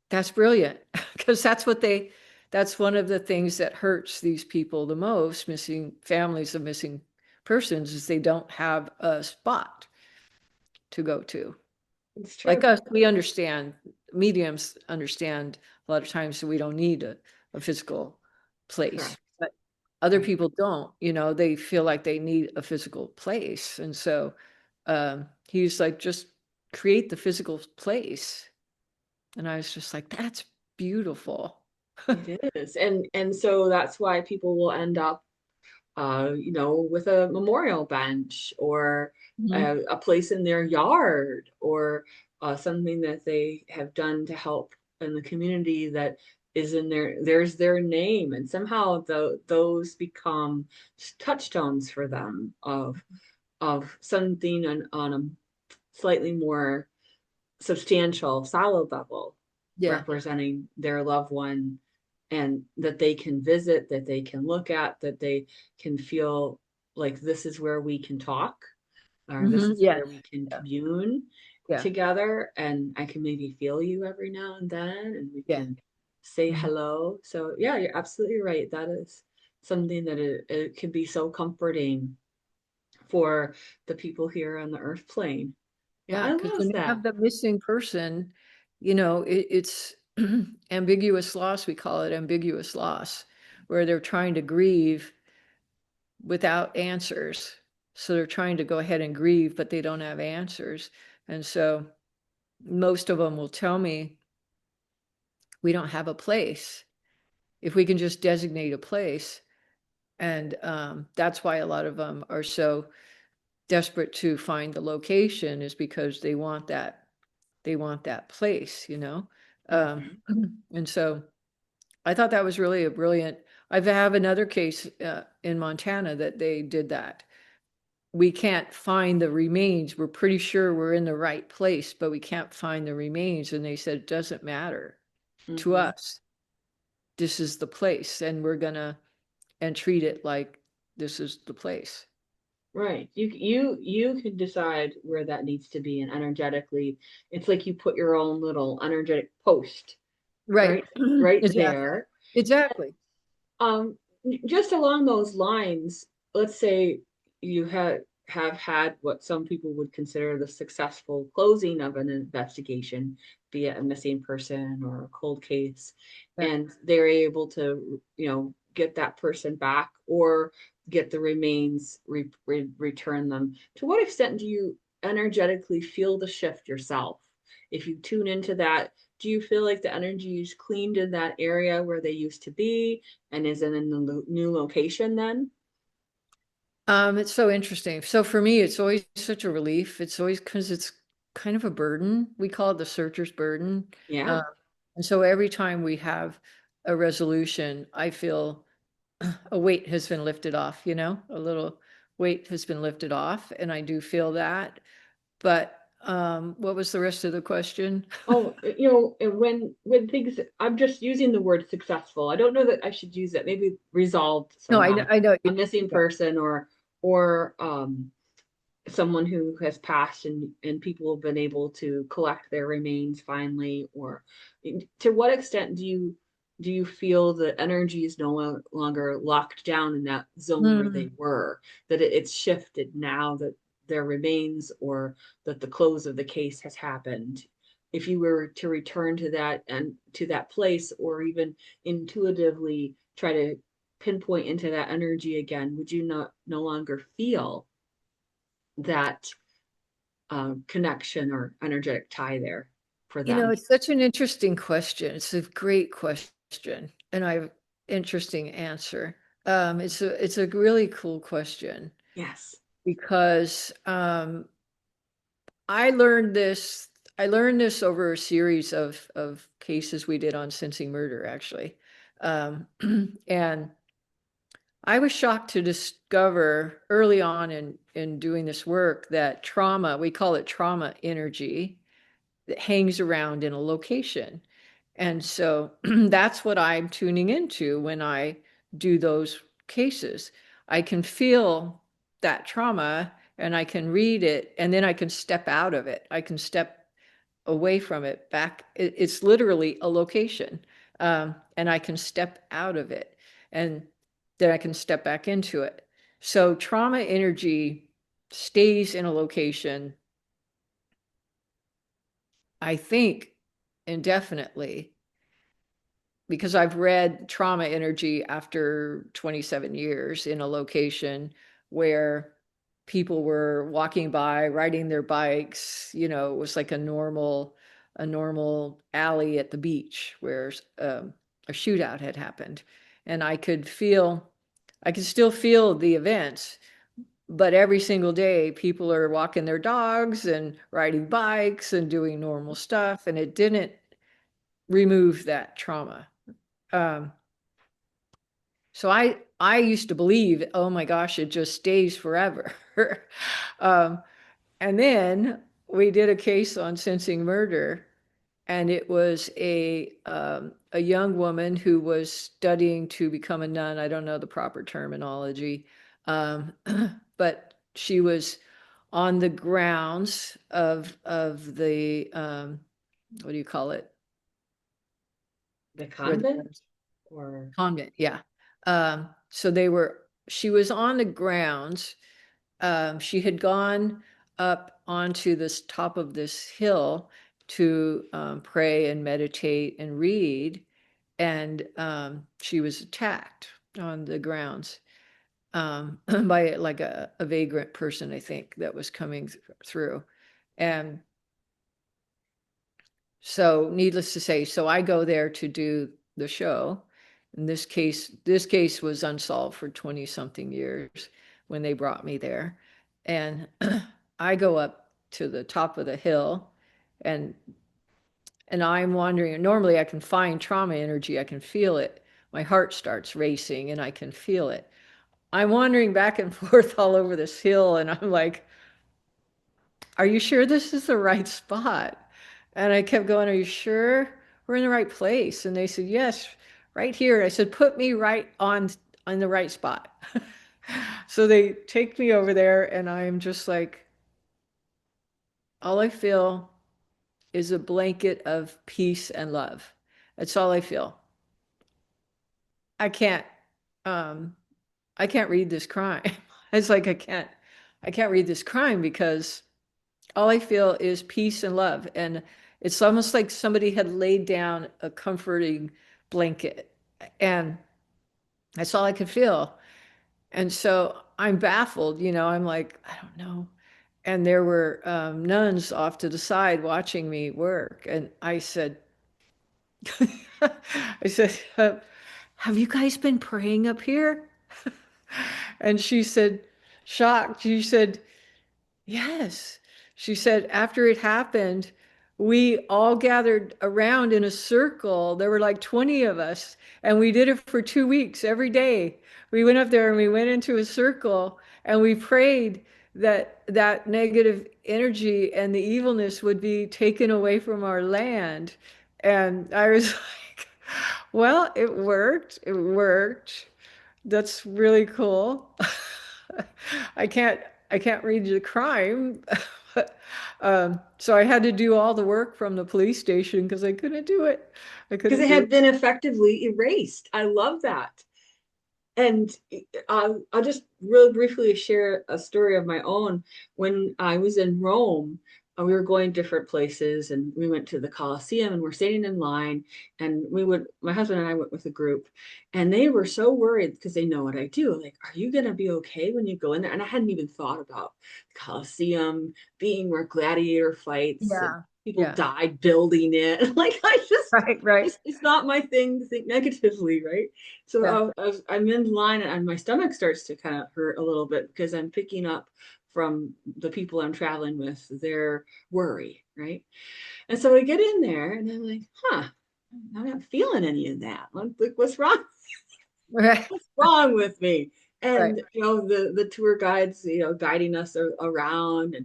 That's brilliant. Because that's one of the things that hurts these people the most, missing families of missing persons, is they don't have a spot to go to. It's Like true. us, we understand, mediums understand a lot of times that we don't need a physical place. Correct. But other Right. people don't, they feel like they need a physical place. And so he's like, just create the physical place. And I was just like, that's beautiful. It is. And so that's why people will end up with a memorial bench or Mhm. a place in their yard or something that they have done to help in the community that is in there's their name, and somehow those become touchstones for them of something on a slightly more substantial, solid level, Yeah. representing their loved one, and that they can visit, that they can look at, that they can feel like this is where we can talk, or this is Yes. where we can Yeah. commune Yeah. together, and I can maybe feel you every now and then, and we Yeah. can say Mhm. hello. So yeah, you're absolutely right. That is something that it can be so comforting for the people here on the earth plane. Yeah, Yeah. I Because love when you that. have the missing person, it's ambiguous loss. We call it ambiguous loss, where they're trying to grieve without answers. So they're trying to go ahead and grieve, but they don't have answers. And so most of them will tell me, we don't have a place. If we can just designate a place. And that's why a lot of them are so desperate to find the location, is because they want that place. Um, Hmm. and so I thought that was really a brilliant. I have another case in Montana that they did that. We can't find the remains. We're pretty sure we're in the right place, but we can't find the remains. And they said, it doesn't matter to Hmm. us. This is the place, and we're gonna and treat it like this is the place. Right. You can decide where that needs to be, and energetically, it's like you put your own little energetic post Right. right Exactly. there. Exactly. Um, just along those lines, let's say you have had what some people would consider the successful closing of an investigation, be it a missing person or a cold case, Yeah. and they're able to, get that person back or get the remains, return them. To what extent do you energetically feel the shift yourself? If you tune into that, do you feel like the energy is cleaned in that area where they used to be? And is it in the new location then? It's so interesting. So for me, it's always such a relief. It's always because it's kind of a burden. We call it the searcher's burden. Yeah. Um, and so every time we have a resolution, I feel a weight has been lifted off, a little weight has been lifted off. And I do feel that. But what was the rest of the question? Oh, when things, I'm just using the word successful. I don't know that I should use it. Maybe resolved No, I know, somehow. I know. A missing person or someone who has passed and people have been able to collect their remains finally, or to what extent do you feel the energy is longer locked down in that zone where they Mm. were, that it's shifted now that their remains, or that the close of the case has happened? If you were to return to that and to that place, or even intuitively try to pinpoint into that energy again, would you not no longer feel that connection or energetic tie there for You know, them? it's such an interesting question. It's a great question, and I have an interesting answer. It's a really cool question Yes. because I learned this. I learned this over a series of cases we did on sensing murder, actually, and I was shocked to discover early on in doing this work that trauma, we call it trauma energy, that hangs around in a location. And so that's what I'm tuning into when I do those cases. I can feel that trauma and I can read it, and then I can step out of it. I can step away from it back. It's literally a location. And I can step out of it, and then I can step back into it. So trauma energy stays in a location, I think, indefinitely, because I've read trauma energy after 27 years in a location where people were walking by, riding their bikes. It was like a normal alley at the beach where a shootout had happened. And I could still feel the events, but every single day people are walking their dogs and riding bikes and doing normal stuff. And it didn't remove that trauma. Um, so I used to believe, oh my gosh, it just stays forever. um, and then we did a case on sensing murder, and it was a young woman who was studying to become a nun. I don't know the proper terminology, um, but she was on the grounds of the what do you call it? The Where the convent, or convent, yeah. She was on the grounds. She had gone up onto this top of this hill to pray and meditate and read, and she was attacked on the grounds by like a vagrant person, I think, that was coming through. And so, needless to say, so I go there to do the show. In this case was unsolved for 20 something years when they brought me there. And I go up to the top of the hill, and I'm wandering. And normally I can find trauma energy, I can feel it. My heart starts racing and I can feel it. I'm wandering back and forth all over this hill, and I'm like, are you sure this is the right spot? And I kept going, are you sure we're in the right place? And they said, yes, right here. I said, put me right on the right spot. So they take me over there, and I'm just like, all I feel is a blanket of peace and love. That's all I feel. I can't um I can't read this crime. It's like I can't read this crime because all I feel is peace and love. And it's almost like somebody had laid down a comforting blanket. And that's all I could feel. And so I'm baffled, I'm like, I don't know. And there were nuns off to the side watching me work. And I said, I said, have you guys been praying up here? And she said, shocked, she said, yes. She said, after it happened, we all gathered around in a circle. There were like 20 of us, and we did it for 2 weeks every day. We went up there and we went into a circle and we prayed that that negative energy and the evilness would be taken away from our land. And I was like, well, it worked. It worked. That's really cool. I can't. I can't read the crime. So I had to do all the work from the police station because I couldn't do it. I Because couldn't it do had it. been effectively erased. I love that. And I'll just really briefly share a story of my own. When I was in Rome, we were going different places, and we went to the Colosseum, and we're standing in line. And my husband and I went with a group, and they were so worried because they know what I do. Like, are you going to be okay when you go in there? And I hadn't even thought about the Colosseum being where gladiator fights and Yeah. people Yeah. died building it. Like, Right, right. it's not my thing to think negatively, right? So Yeah. I'm in line and my stomach starts to kind of hurt a little bit because I'm picking up from the people I'm traveling with their worry, right? And so I get in there and I'm like, huh, I'm not feeling any of that. Like, what's wrong? Right. What's wrong with me? Right. And the tour guides, guiding us around,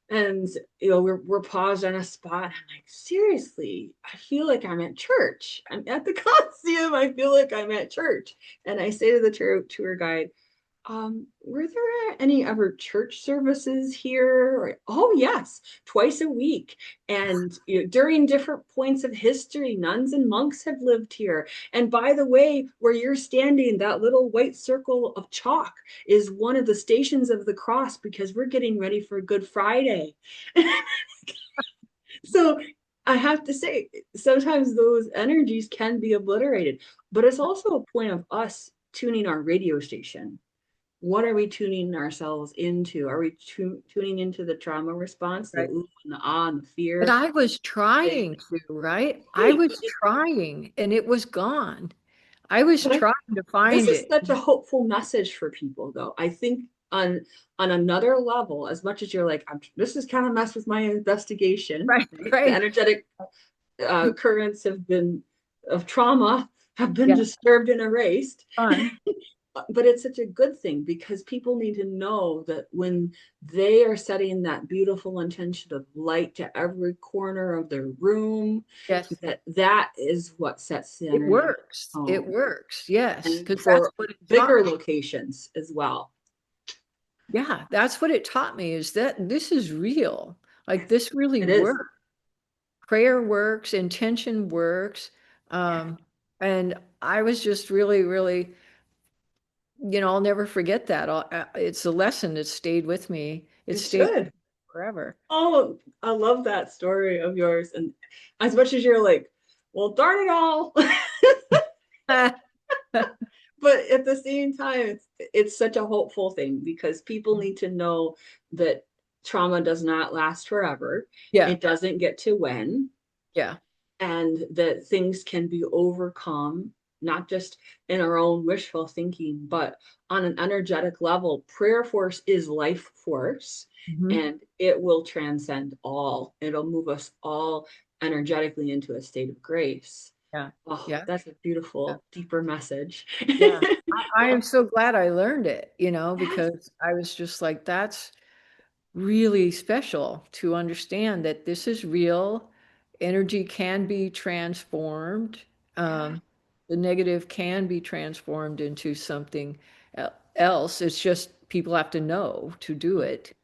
and we're paused on a spot. I'm like, seriously, I feel like I'm at church. I'm at the Coliseum. I feel like I'm at church. And I say to the tour guide, were there any ever church services here? Oh, yes, twice a week. And during different points of history, nuns and monks have lived here. And by the way, where you're standing, that little white circle of chalk is one of the stations of the cross because we're getting ready for Good Friday. So I have to say, sometimes those energies can be obliterated, but it's also a point of us tuning our radio station. What are we tuning ourselves into? Are we tuning into the trauma response, the Right. ooh and the ah and the But fear? I was Right. trying to, right? I Right. was trying and it was gone. I was But trying to this find is it. such a hopeful message for people, though. I think on another level, as much as you're like, this is kind of mess with my investigation, Right, right? The right. energetic currents of trauma have been Yeah, disturbed and erased. fun. But it's such a good thing because people need to know that when they are setting that beautiful intention of light to every corner of their room, Yes. that is what sets the It energy of works. the It home, works. Yes. and Because that's for what it taught bigger me. locations as well. Yeah, that's what it taught me is that this is real. Like this really It is. works. Prayer works, intention works. Yeah, Um, and I was just really, really, I'll never forget that. It's a lesson that stayed with me. It it stayed should. forever. Oh, I love that story of yours. And as much as you're like, well, darn it all. But at the same time, it's such a hopeful thing because people need to know that trauma does not last forever. Yeah, It doesn't get to win, yeah. and that things can be overcome, not just in our own wishful thinking, but on an energetic level. Prayer force is life force, Hmm. and it will transcend all. It'll move us all energetically into a state of grace. Yeah, Oh, yeah, that's a yeah, beautiful, deeper message. yeah. I Oh, am so glad I learned it, yes. because I was just like, that's really special to understand that this is real. Energy can be transformed. Yeah. Um, the negative can be transformed into something else. It's just people have to know to do it,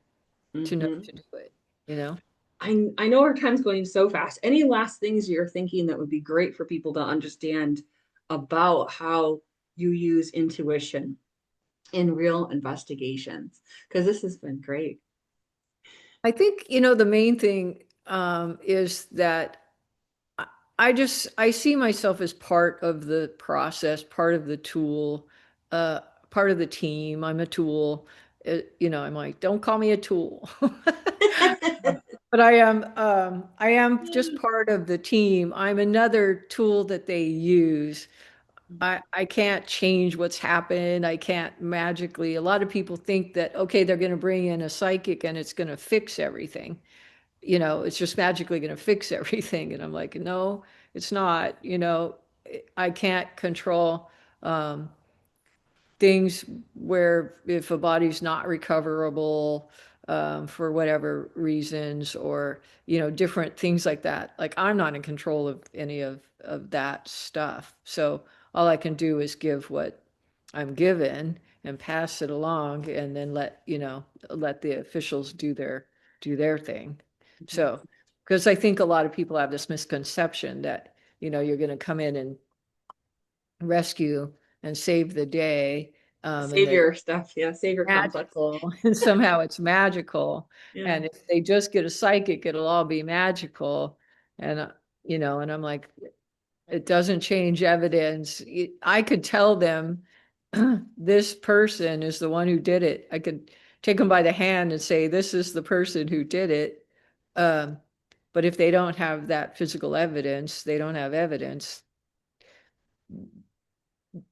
to know Mm-hmm. to do it, you know? I know our time's going so fast. Any last things you're thinking that would be great for people to understand about how you use intuition in real investigations? Because this has been great. I think, the main thing is that I I see myself as part of the process, part of the tool, uh, part of the team. I'm a tool. I'm like, don't call me a tool. But I am just part of the team. I'm another tool that they use. I can't change what's happened. I can't magically. A lot of people think that, okay, they're going to bring in a psychic and it's going to fix everything. It's just magically going to fix everything. And I'm like, no, it's not. I can't control um, things where if a body's not recoverable for whatever reasons, or different things like that. Like I'm not in control of any of that stuff. So all I can do is give what I'm given and pass it along, and then let the officials do their thing. Mhm. So, because I think a lot of people have this misconception that you're going to come in and rescue and save the day, and that Savior stuff, yeah, savior complex. magical and somehow it's magical. Yeah, And if they just get a psychic, it'll all be magical. And and I'm like, it doesn't change evidence. I could tell them this person is the one who did it. I could take them by the hand and say, this is the person who did it. Um, but if they don't have that physical evidence, they don't have evidence,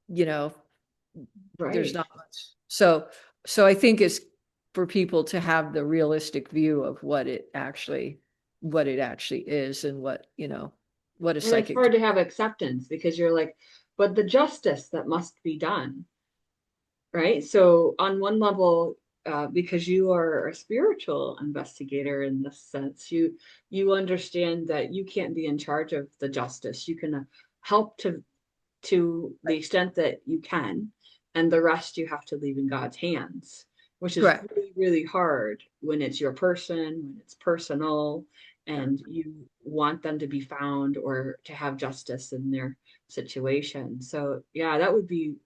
you know, there's right. not much. So I think it's for people to have the realistic view of what it actually is, and what a And it's psychic. hard to have acceptance because you're like, but the justice that must be done, right? So on one level, because you are a spiritual investigator in this sense, you understand that you can't be in charge of the justice. You can help to the extent that you can, and the rest you have to leave in God's hands, which is Correct. really, really hard when it's your person, when it's personal, Yeah. and you want them to be found or to have justice in their situation. So, yeah, that would be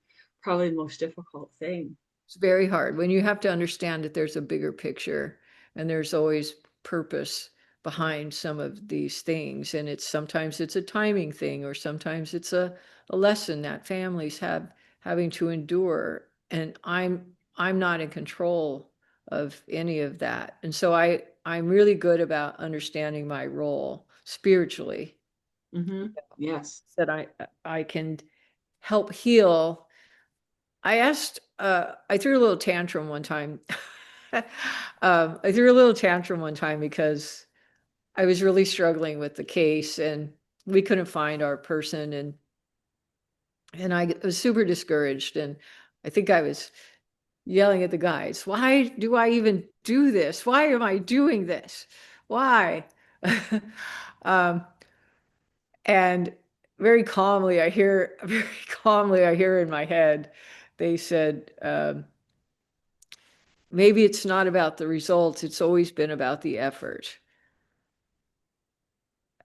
probably the most difficult thing. It's very hard when you have to understand that there's a bigger picture, and there's always purpose behind some of these things. And sometimes it's a timing thing, or sometimes it's a lesson that families having to endure. And I'm not in control of any of that. And so I'm really good about understanding my role spiritually, Yes. that I can help heal. I threw a little tantrum one time. I threw a little tantrum one time because I was really struggling with the case, and we couldn't find our person, and I was super discouraged, and I think I was yelling at the guys, why do I even do this? Why am I doing this? Why? um, and very calmly, I hear in my head, they said, maybe it's not about the results, it's always been about the effort.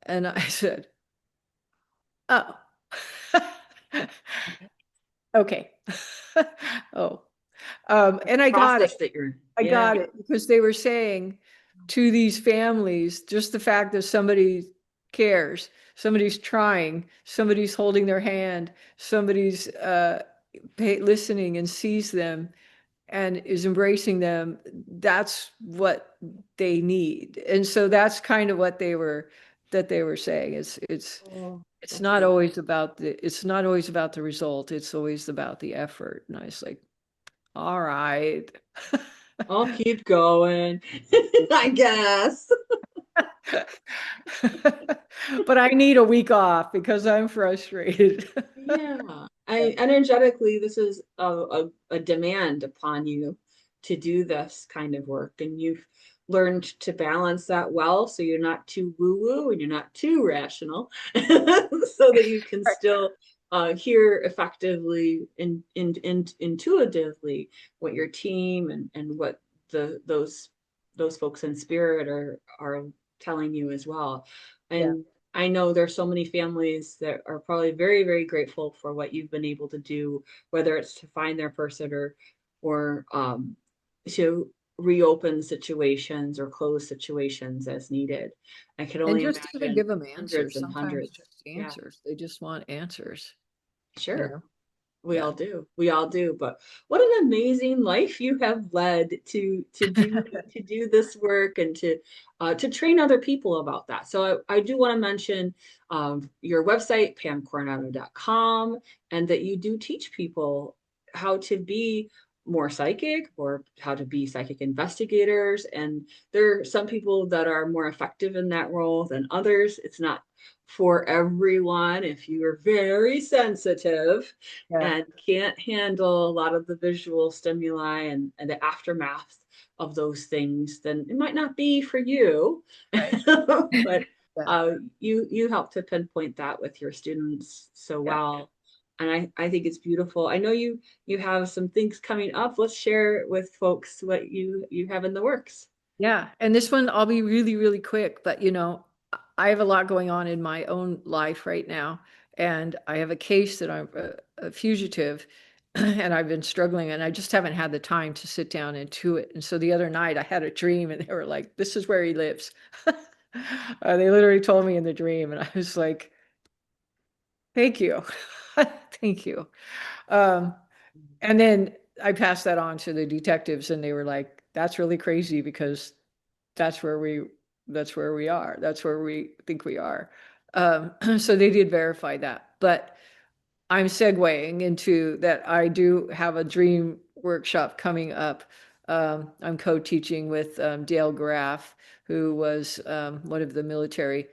And I said, oh, okay. Oh, and I got it. Process that you're in. I Yeah. got it because they were saying to these families, just the fact that somebody cares, somebody's trying, somebody's holding their hand, somebody's listening and sees them and is embracing them, that's what they need. And so that's kind of what they were saying. Oh, it's that's not beautiful. always about the result, it's always about the effort. And I was like, all right. I'll keep going, I guess. But I need a week off because I'm frustrated. Yeah. I energetically, this is a demand upon you to do this kind of work. And you've learned to balance that well so you're not too woo-woo and you're not too rational, so that you can still hear effectively intuitively what your team and what those folks in spirit are telling you as well. Yeah. And I know there's so many families that are probably very, very grateful for what you've been able to do, whether it's to find their person or to reopen situations or close situations as needed. I can And only just even imagine give them hundreds answers. and Sometimes hundreds. just Yeah, answers. They just want answers, you sure. know? We Yeah. all do. We all do. But what an amazing life you have led to do this work and to train other people about that. So I do want to mention your website, pamcoronado.com, and that you do teach people how to be more psychic or how to be psychic investigators. And there are some people that are more effective in that role than others. It's not for everyone. If you are very sensitive Yeah. and can't handle a lot of the visual stimuli and the aftermath of those things, then it might not be for you. Right. But Yeah. you help to pinpoint that with your students so Yeah. well. and I think it's beautiful. I know you have some things coming up. Let's share with folks what you have in the works. Yeah, and this one I'll be really, really quick, but I have a lot going on in my own life right now, and I have a case that I'm a fugitive, and I've been struggling, and I just haven't had the time to sit down and do it. And so the other night I had a dream, and they were like, "This is where he lives." They literally told me in the dream, and I was like, "Thank you, thank you." Um, and then I passed that on to the detectives, and they were like, "That's really crazy because." that's where we that's where we are. That's where we think we are. So they did verify that. But I'm segueing into that I do have a dream workshop coming up. I'm co-teaching with Dale Graff, who was one of the military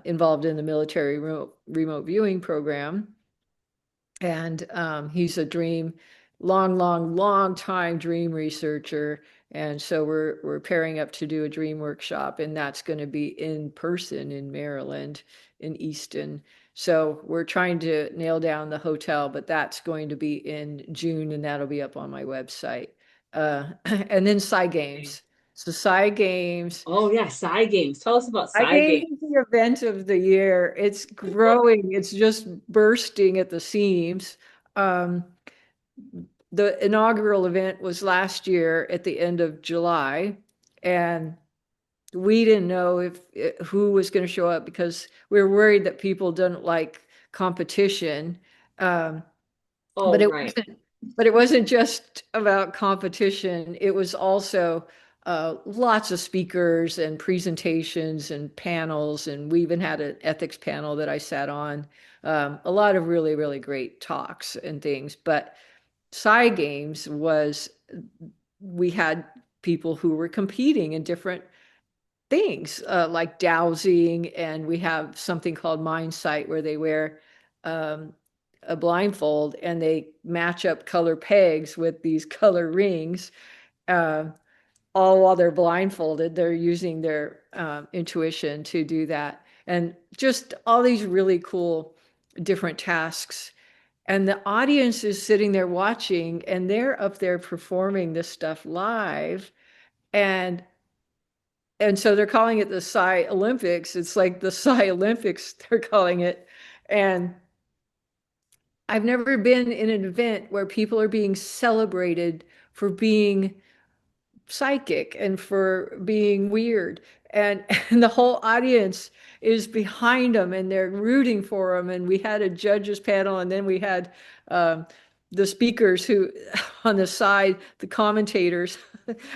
involved in the military remote viewing program. And he's a long time dream researcher. And so we're pairing up to do a dream workshop, and that's going to be in person in Maryland, in Easton. So we're trying to nail down the hotel, but that's going to be in June, and that'll be up on my website. And then Psy Games. So Psy Games. Oh yeah, side games. Tell us about I side gave games. it the event of the year. It's growing. It's just bursting at the seams. Um, the inaugural event was last year at the end of July, and we didn't know if who was going to show up because we were worried that people didn't like competition. Um, but Oh it right. wasn't. But it wasn't just about competition. It was also lots of speakers and presentations and panels, and we even had an ethics panel that I sat on. A lot of really, really great talks and things. But Sci Games was we had people who were competing in different things, like dowsing, and we have something called Mind Sight where they wear um, a blindfold and they match up color pegs with these color rings. Uh, all while they're blindfolded, they're using their intuition to do that. And just all these really cool different tasks. And the audience is sitting there watching, and they're up there performing this stuff live. And so they're calling it the Psy Olympics. It's like the Psy Olympics, they're calling it. And I've never been in an event where people are being celebrated for being psychic and for being weird. And, and the whole audience is behind them and they're rooting for them. And we had a judges panel, and then we had um, the speakers who on the side, the commentators,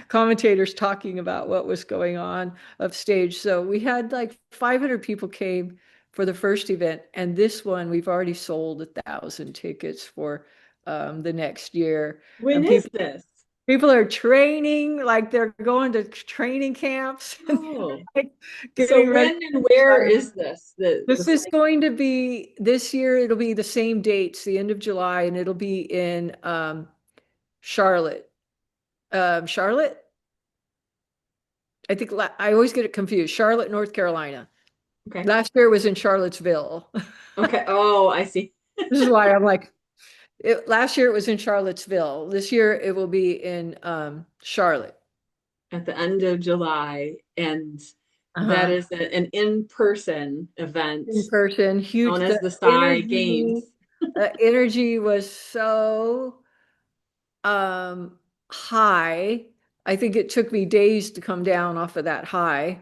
commentators talking about what was going on of stage. So we had like 500 people came for the first event, and this one we've already sold 1,000 tickets for the next year. When And is this? people are training, like they're going to training camps and Oh, like so getting ready. when and where is this? The This is site. going to be this year, it'll be the same dates, the end of July, and it'll be in Charlotte. Charlotte? I think I always get it confused. Charlotte, North Carolina. Okay. Last year it was in Charlottesville. Okay. Oh, I see. This is why I'm like, last year it was in Charlottesville. This year it will be in Charlotte. At the end of July, and that Uh-huh. is an in-person event In person, known huge. as The the Psy Games. energy was so um high. I think it took me days to come down off of that high.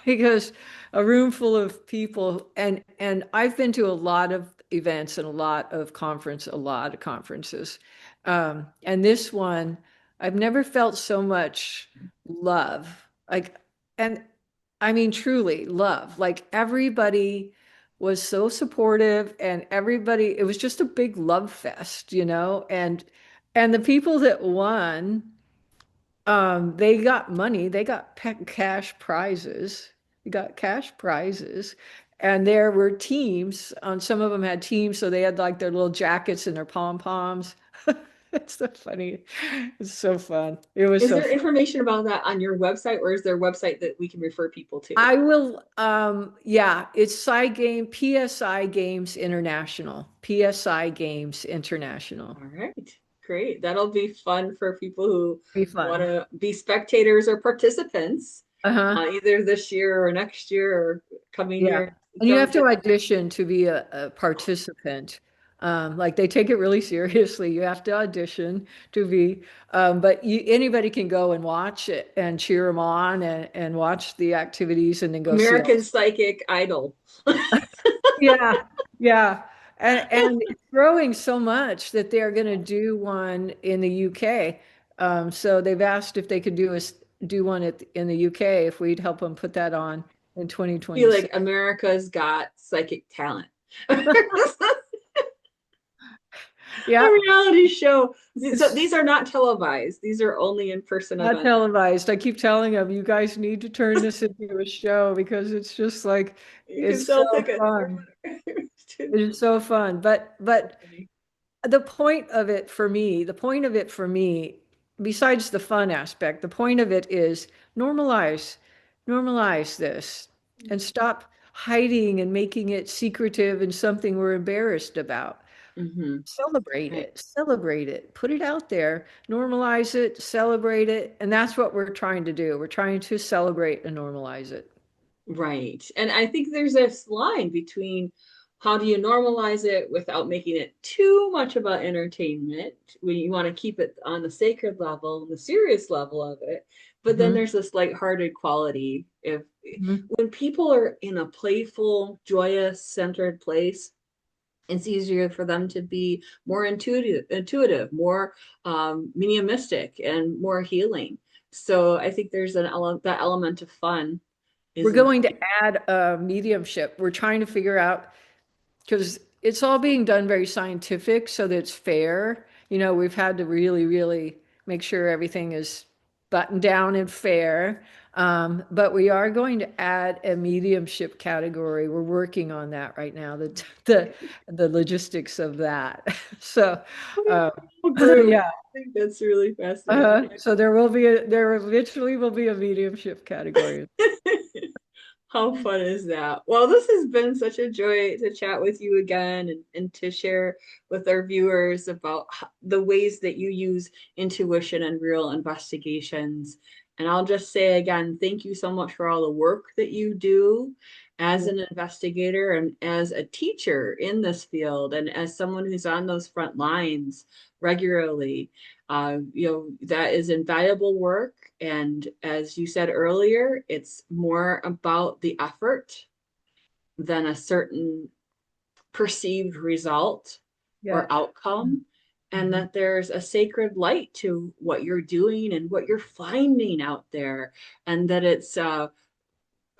Because a room full of people, and I've been to a lot of events and a lot of conferences. And this one, I've never felt so much love. Like, and I mean truly love. Like everybody was so supportive, and everybody, it was just a big love fest, and the people that won, they got money, they got cash prizes, they got cash prizes, and there were teams. Some of them had teams, so they had like their little jackets and their pom poms. It's so funny. It's so fun. It was Is so there fun. information about that on your website, or is there a website that we can refer people to? I will, yeah, it's PSI Games International. PSI Games International. All right, great. That'll be fun for people who Be want fun. to be spectators or participants, Uh-huh. either this year or next year or coming Yeah. year. And you have Don't to just audition to be a participant. Like they take it really seriously. You have to audition to be, but anybody can go and watch it and cheer them on and watch the activities and then go see all. American Psychic Idol. Yeah, yeah. And it's growing so much that they're going to do one in the UK. So they've asked if they could do one in the UK if we'd help them put that on in Be like 2026. America's Got Psychic Talent. A Yeah, reality show. So it's these are not televised. These are only in-person not events. televised. I keep telling them, you guys need to turn this into a show because it's just like You can it's so sell tickets or fun. whatever. It's so fun. But So but funny. the point of it for me, besides the fun aspect, the point of it is normalize, normalize this and stop hiding and making it secretive and something we're embarrassed about. Mm-hmm. Right. Celebrate it, put it out there, normalize it, celebrate it. And that's what we're trying to do. We're trying to celebrate and normalize it. Right. And I think there's this line between how do you normalize it without making it too much about entertainment when you want to keep it on the sacred level, the serious level of it. But then Mhm. there's this lighthearted quality. If Mhm. when people are in a playful, joyous, centered place, it's easier for them to be more intuitive, more mediumistic, and more healing. So I think there's that element of fun We're is going to important. add mediumship. We're trying to figure out because it's all being done very scientific so that it's fair. We've had to really, really make sure everything is buttoned down and fair. But we are going to add a mediumship category. We're working on that right now, the logistics of that. So, What a um, cool group. yeah. I think that's really fascinating. So there literally will be a mediumship category. How fun is that? Well, this has been such a joy to chat with you again and to share with our viewers about the ways that you use intuition and real investigations. And I'll just say again, thank you so much for all the work that you do as an investigator and as a teacher in this field and as someone who's on those front lines regularly. That is invaluable work. And as you said earlier, it's more about the effort than a certain perceived result Yeah. or outcome. And Mhm. that there's a sacred light to what you're doing and what you're finding out there. And that it's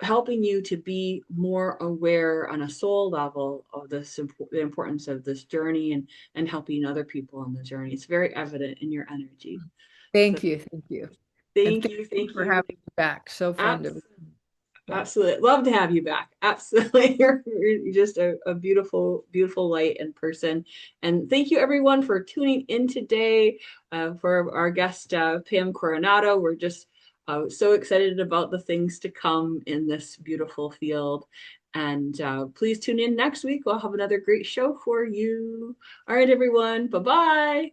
helping you to be more aware on a soul level of the importance of this journey and helping other people on the journey. It's very evident in your energy. So Thank you. Thank you. And thank thank you, you thank for you. having me back. So fun to, Abs- yeah. Absolutely. Love to have you back. Absolutely. You're just a beautiful, beautiful light and person. And thank you everyone for tuning in today for our guest, Pam Coronado. We're just so excited about the things to come in this beautiful field. And please tune in next week. We'll have another great show for you. All right, everyone. Bye bye.